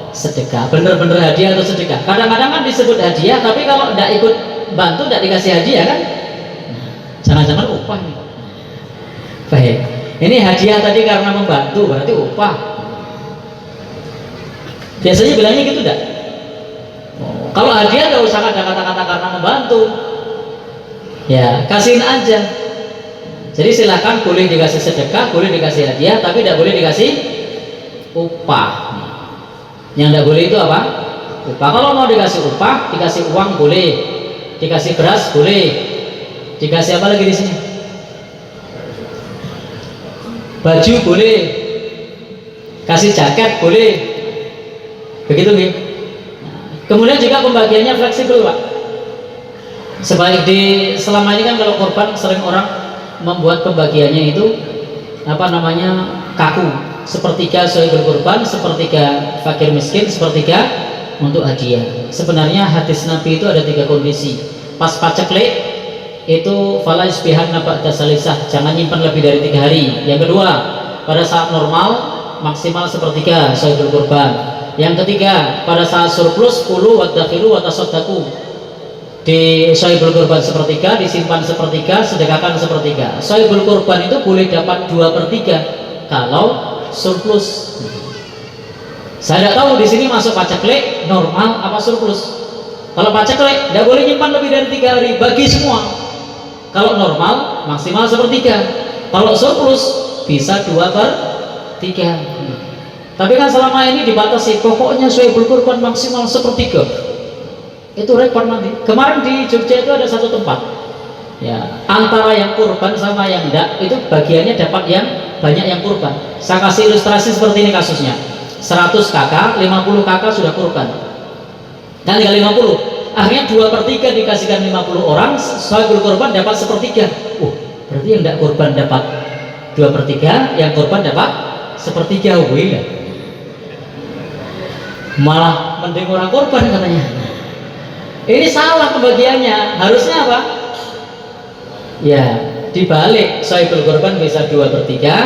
sedekah. Bener-bener hadiah atau sedekah. Kadang-kadang kan disebut hadiah, tapi kalau tidak ikut bantu, tidak dikasih hadiah kan? Jangan-jangan upah nih. Baik. Ini hadiah tadi karena membantu, berarti upah. Biasanya bilangnya gitu enggak? Kalau hadiah nggak usah ada kata-kata karena membantu. Ya, kasihin aja. Jadi silakan, boleh dikasih sedekah, boleh dikasih hadiah, tapi tidak boleh dikasih upah. Yang tidak boleh itu apa? Upah. Kalau mau dikasih upah, dikasih uang boleh, dikasih beras boleh, dikasih apa lagi di sini? Baju boleh, kasih jaket boleh, begitu nih. Kemudian juga pembagiannya fleksibel, Pak. Selama ini kan kalau korban sering orang membuat pembagiannya itu kaku. Sepertiga sahibul kurban, sepertiga fakir miskin, sepertiga untuk hadiah. Sebenarnya hadis Nabi itu ada 3 kondisi. Pas paceklik itu fala isbihanna ba'da salisah, jangan nyimpan lebih dari 3 hari. Yang kedua, pada saat normal maksimal sepertiga sahibul kurban. Yang ketiga, pada saat surplus kulu wadakhiru watasodaku, di sahibul kurban sepertiga, disimpan sepertiga, sedekahkan sepertiga. Sahibul kurban itu boleh dapat 2/3 kalau surplus. Saya tidak tahu di sini masuk paceklik normal apa surplus. Kalau paceklik tidak boleh nyimpan lebih dari 3 hari, bagi semua. Kalau normal maksimal sepertiga, kalau surplus bisa 2/3. Tapi kan selama ini dibatasi, pokoknya sahibul kurban maksimal sepertiga. Itu repot nanti. Kemarin di Jogja itu ada satu tempat, ya, antara yang kurban sama yang enggak, itu bagiannya dapat yang banyak yang kurban. Saya kasih ilustrasi seperti ini kasusnya. 100 kakak, 50 kakak sudah kurban, dan tinggal 50. Akhirnya 2/3 dikasihkan 50 orang, sahibul kurban dapat sepertiga. Berarti yang enggak kurban dapat 2/3, yang kurban dapat sepertiga. Wih, malah mending orang kurban katanya. Ini salah pembagiannya. Harusnya apa? Ya, dibalik, sahibul kurban bisa 2/3,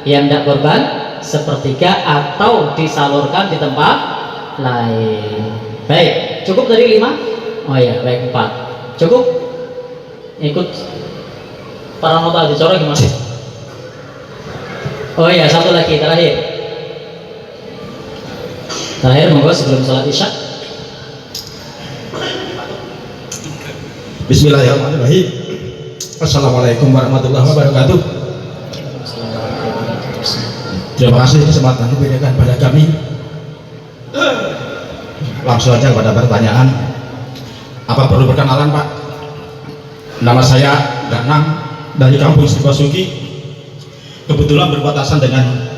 yang tidak kurban sepertiga, atau disalurkan di tempat lain. Baik, cukup tadi 5? Oh ya, baik, 4. Cukup? Ikut para nota dicorong gimana? Oh iya, satu lagi terakhir. Terakhir monggo sebelum sholat isya. Bismillahirrahmanirrahim. Assalamualaikum warahmatullahi wabarakatuh. Terima kasih kesempatan diberikan pada kami. Langsung aja pada pertanyaan. Apa perlu perkenalan, Pak? Nama saya Ganang dari Kampung Sribasuki. Kebetulan berbatasan dengan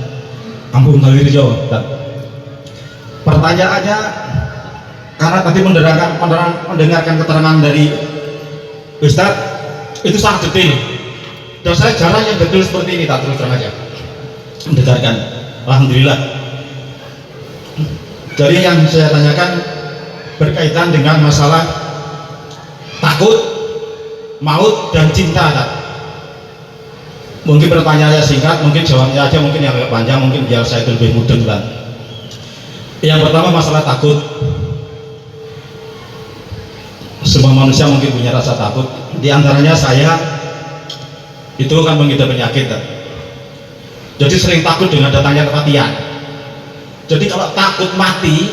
Kampung Kalirjo. Pertanyaannya, karena tadi mendengarkan keterangan dari Ustadz, itu sangat detail. Dan saya jarang yang detail seperti ini, tak terus terang aja. Mendengarkan, alhamdulillah. Jadi yang saya tanyakan berkaitan dengan masalah takut, maut, dan cinta. Tak? Mungkin pertanyaannya singkat, mungkin jawabnya aja mungkin yang agak panjang, mungkin biar saya itu lebih mudeng kan. Yang pertama masalah takut. Semua manusia mungkin punya rasa takut. Di antaranya saya itu kan mengidap penyakit. Tak? Jadi sering takut dengan datangnya kematian. Jadi kalau takut mati,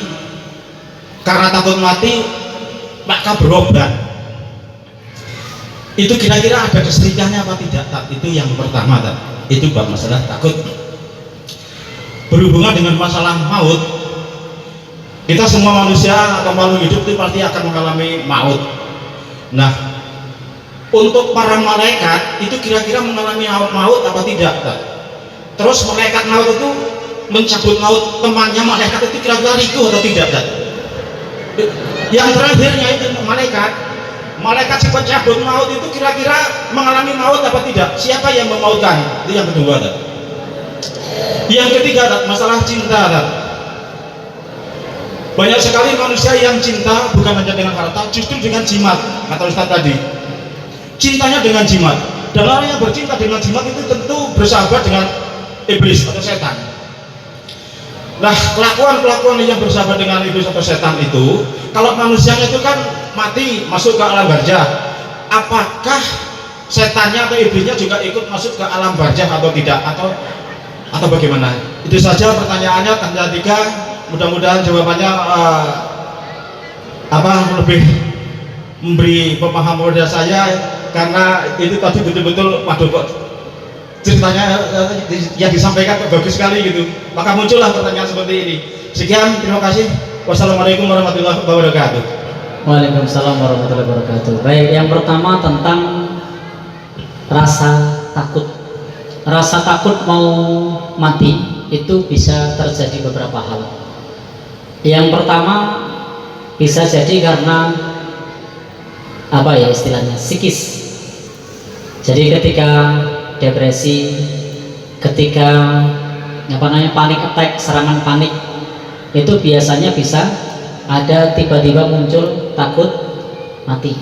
karena takut mati maka berobat. Itu kira-kira ada keserikahannya apa tidak? Itu yang pertama. Itu bab masalah takut. Berhubungan dengan masalah maut, kita semua manusia atau makhluk hidup itu pasti akan mengalami maut. Nah, untuk para malaikat itu kira-kira mengalami maut apa tidak? Terus malaikat maut itu mencabut maut temannya malaikat itu kira-kira riku atau tidak? Yang terakhirnya itu malaikat si pencabut maut itu kira-kira mengalami maut apa tidak? Siapa yang memautkan? Itu yang kedua. Yang ketiga, masalah cinta. Banyak sekali manusia yang cinta bukan hanya dengan harta, justru dengan jimat. Kata Ustaz tadi, cintanya dengan jimat. Dan orang yang bercinta dengan jimat itu tentu bersahabat dengan iblis atau setan. Nah, kelakuan yang bersahabat dengan iblis atau setan itu, kalau manusianya itu kan mati masuk ke alam barzah, apakah setannya atau iblisnya juga ikut masuk ke alam barzah atau tidak, atau bagaimana? Itu saja pertanyaannya. Tanya 3. Mudah-mudahan jawabannya lebih memberi pemahaman pada saya, karena itu tadi betul-betul waduh kok ceritanya yang disampaikan bagus sekali gitu, maka muncullah pertanyaan seperti ini. Sekian, terima kasih. Wassalamualaikum warahmatullahi wabarakatuh. Waalaikumsalam warahmatullahi wabarakatuh. Baik, yang pertama tentang rasa takut. Rasa takut mau mati itu bisa terjadi beberapa hal. Yang pertama bisa jadi karena apa ya istilahnya, psikis. Jadi ketika depresi, ketika panic attack, serangan panik, itu biasanya bisa ada tiba-tiba muncul takut mati.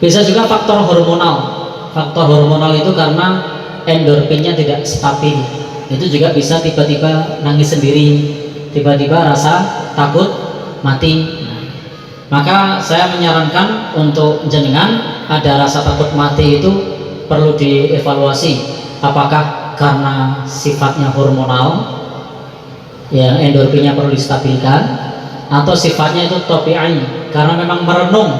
Bisa juga faktor hormonal. Faktor hormonal itu karena endorfinnya tidak stabil, itu juga bisa tiba-tiba nangis sendiri, tiba-tiba rasa takut mati. Maka saya menyarankan untuk jenengan ada rasa takut mati itu perlu dievaluasi, apakah karena sifatnya hormonal, ya endorfinnya perlu distabilkan, atau sifatnya itu tabi'i, karena memang merenung,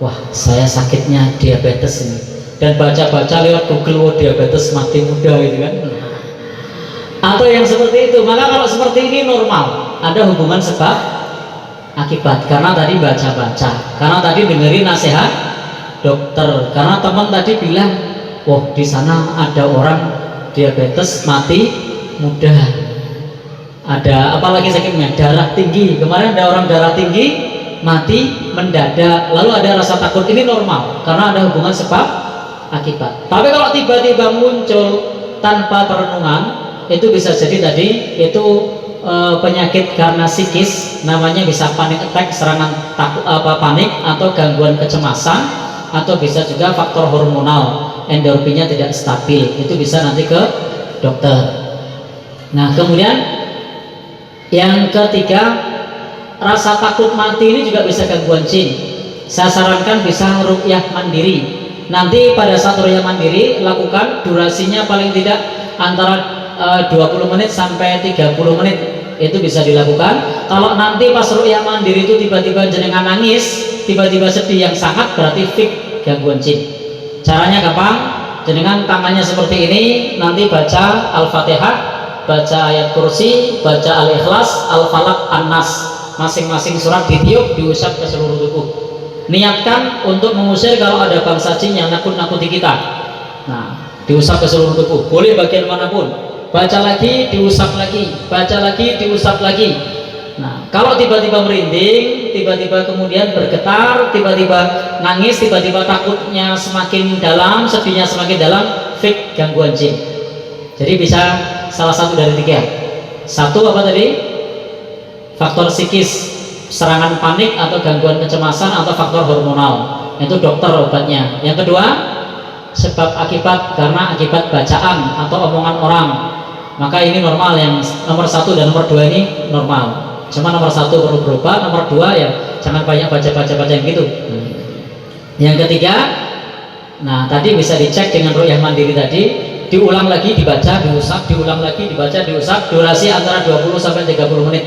wah saya sakitnya diabetes ini, dan baca-baca lewat Google, diabetes mati muda gitu kan. Atau yang seperti itu. Maka kalau seperti ini normal, ada hubungan sebab akibat, karena tadi baca-baca, karena tadi dengerin nasihat dokter, karena teman tadi bilang, wah di sana ada orang diabetes mati muda, ada apalagi sakitnya darah tinggi, kemarin ada orang darah tinggi mati mendadak, lalu ada rasa takut. Ini normal karena ada hubungan sebab akibat. Tapi kalau tiba-tiba muncul tanpa perenungan, itu bisa jadi tadi itu penyakit karena psikis, namanya bisa panic attack, serangan takut panik, atau gangguan kecemasan, atau bisa juga faktor hormonal, endorfinnya tidak stabil, itu bisa nanti ke dokter. Nah kemudian yang ketiga, rasa takut mati ini juga bisa gangguan jin. Saya sarankan bisa ruqyah mandiri. Nanti pada saat ruqyah mandiri lakukan, durasinya paling tidak antara 20 menit sampai 30 menit itu bisa dilakukan. Kalau nanti pas ruqyah mandiri itu tiba-tiba jenengan nangis, tiba-tiba sedih yang sangat, berarti fik gangguan jin. Caranya gampang, jenengan tangannya seperti ini, nanti baca Al-Fatihah, baca ayat kursi, baca Al-Ikhlas, Al-Falaq, An-Nas, masing-masing surat ditiup, diusap ke seluruh tubuh. Niatkan untuk mengusir kalau ada bangsa jin yang nakut-nakuti kita. Nah, diusap ke seluruh tubuh, boleh bagian manapun. Baca lagi, diusap lagi, baca lagi, diusap lagi. Nah, kalau tiba-tiba merinding, tiba-tiba kemudian bergetar, tiba-tiba nangis, tiba-tiba takutnya semakin dalam, sedihnya semakin dalam, fik gangguan jin. Jadi bisa salah satu dari 3. Satu apa tadi? Faktor psikis, serangan panik atau gangguan kecemasan, atau faktor hormonal. Itu dokter obatnya. Yang kedua, sebab akibat, karena akibat bacaan atau omongan orang. Maka ini normal, yang nomor 1 dan nomor 2 ini normal. Cuma nomor 1 perlu berubah, nomor 2 ya jangan banyak baca yang gitu. Yang ketiga, nah tadi bisa dicek dengan ruqyah mandiri tadi, diulang lagi dibaca, diusap, diulang lagi dibaca, diusap, durasi antara 20 sampai 30 menit.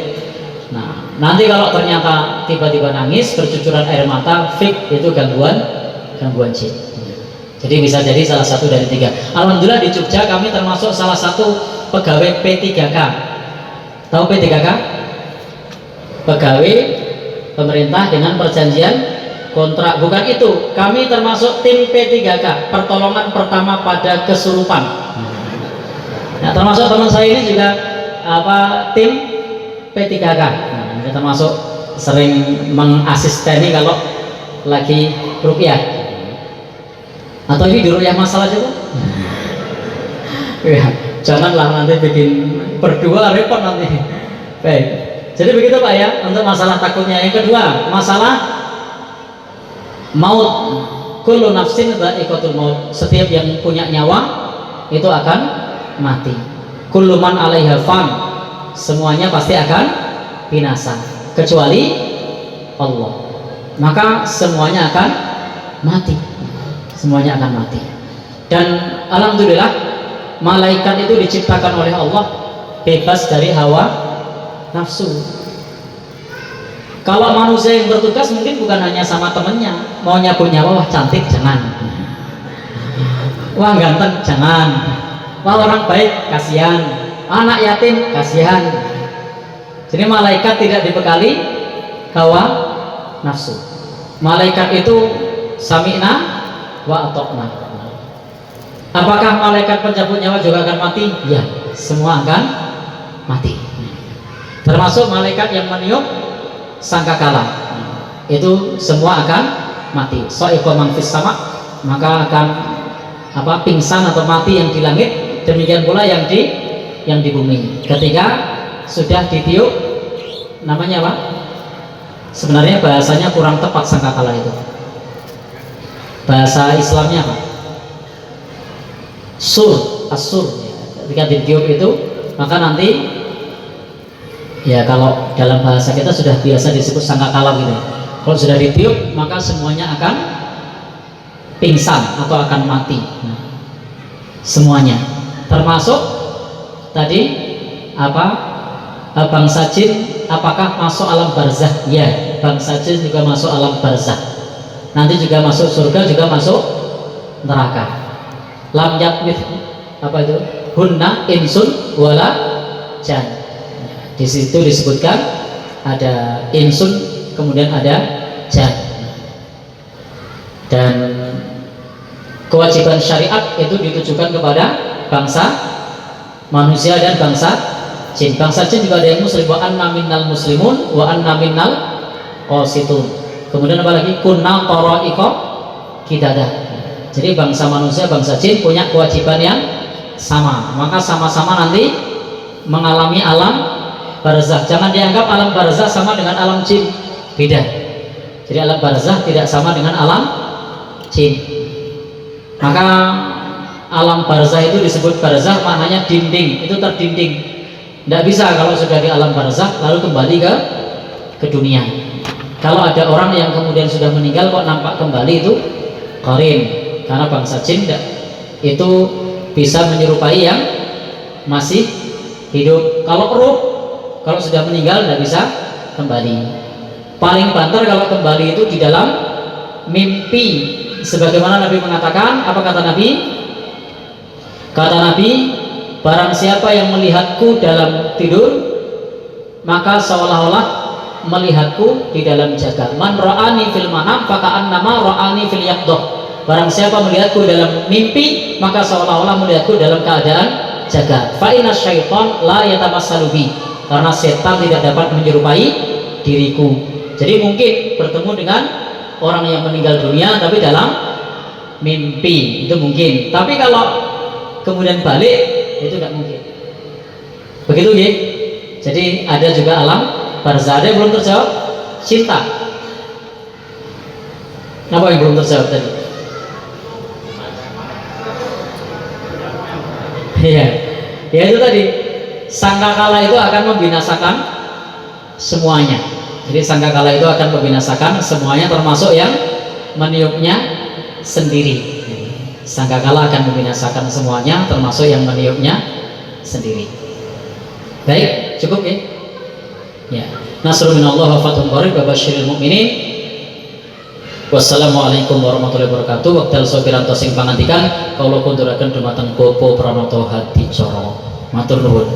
Nah, nanti kalau ternyata tiba-tiba nangis, bercucuran air mata, fik itu gangguan jin. Jadi bisa jadi salah satu dari 3. Alhamdulillah di Jogja kami termasuk salah satu pegawai P3K. Tahu P3K? Pegawai pemerintah dengan perjanjian kontrak. Bukan itu, kami termasuk tim P3K, pertolongan pertama pada kesurupan. Nah, termasuk teman saya ini juga tim P3K. Nah, ini termasuk sering mengasisteni kalau lagi ruqyah. Atau ini di ruqyah masalah juga? Ya, janganlah nanti bikin berdua repot nanti. Baik. Jadi begitu Pak ya, untuk masalah takutnya. Yang kedua, masalah maut. Kullu nafsin dha'iqatul maut. Setiap yang punya nyawa itu akan mati. Kullu man 'alaiha fan. Semuanya pasti akan binasa kecuali Allah. Maka semuanya akan mati. Semuanya akan mati. Dan alhamdulillah malaikat itu diciptakan oleh Allah bebas dari hawa nafsu. Kalau manusia yang bertugas mungkin bukan hanya sama temennya, maunya punya wah cantik jangan, wah ganteng jangan, wah orang baik kasihan, anak yatim kasihan. Jadi malaikat tidak dibekali hawa nafsu. Malaikat itu sami'na wa atokna. Apakah malaikat pencabut nyawa juga akan mati? Ya, semua akan mati. Termasuk malaikat yang meniup sangkakala, itu semua akan mati. So'iqo man fis sama, maka akan pingsan atau mati yang di langit, demikian pula yang di bumi. Ketika sudah ditiup, namanya apa? Sebenarnya bahasanya kurang tepat sangkakala itu. Bahasa Islamnya apa? As-sur. Ketika ditiup itu, maka nanti ya kalau dalam bahasa kita sudah biasa disebut sangkakala gitu. Kalau sudah ditiup maka semuanya akan pingsan atau akan mati. Nah, semuanya, termasuk tadi bangsa jin apakah masuk alam barzakh? Ya, bangsa jin juga masuk alam barzakh. Nanti juga masuk surga, juga masuk neraka. Lam yatmith itu? Hunna insun wala jan. Di situ disebutkan ada insun, kemudian ada jan. Dan kewajiban syariat itu ditujukan kepada bangsa manusia dan bangsa jin. Bangsa jin juga ada yang muslim, wa anna minnal muslimun wa anna minnal qasitun. Kemudian apa lagi? Kunna tara'iqa qidada. Jadi bangsa manusia, bangsa jin punya kewajiban yang sama, maka sama-sama nanti mengalami alam barzakh. Jangan dianggap alam barzakh sama dengan alam jin, beda. Jadi alam barzakh tidak sama dengan alam jin. Maka alam barzakh itu disebut barzakh, maknanya dinding, itu terdinding. Tidak bisa kalau sudah di alam barzakh lalu kembali ke dunia. Kalau ada orang yang kemudian sudah meninggal kok nampak kembali, itu qarin. karena bangsa jin itu bisa menyerupai yang masih hidup. Kalau ruh, kalau sudah meninggal tidak bisa kembali. Paling banter kalau kembali itu di dalam mimpi. Sebagaimana Nabi mengatakan, apa kata Nabi? Kata Nabi, barang siapa yang melihatku dalam tidur, maka seolah-olah melihatku di dalam jagat. Man ra'ani fil manam faka'annama ra'ani fil yaqdah. Barang siapa melihatku dalam mimpi, maka seolah-olah melihatku dalam keadaan jagat. Fa inna syaiton la yatamassalu bi. Karena setan tidak dapat menyerupai diriku. Jadi mungkin bertemu dengan orang yang meninggal dunia tapi dalam mimpi, itu mungkin. Tapi kalau kemudian balik, itu tidak mungkin. Begitu ya. Jadi ada juga alam barzah. Ada yang belum terjawab? Cinta. Apa yang belum terjawab tadi? Iya. Ya itu tadi. Sangkakala itu akan membinasakan semuanya. Jadi sangkakala itu akan membinasakan semuanya, termasuk yang meniupnya sendiri. Sangkakala akan membinasakan semuanya, termasuk yang meniupnya sendiri. Baik, cukup ya? Ya. Nasrul minallah wa fathun qarib wa basyiril mu'minin. Wassalamualaikum warahmatullahi wabarakatuh. Wekdal sopiranto sing pangandikan kula kunduraken dumateng Bapak Pranoto Hadicoro. Matur nuwun.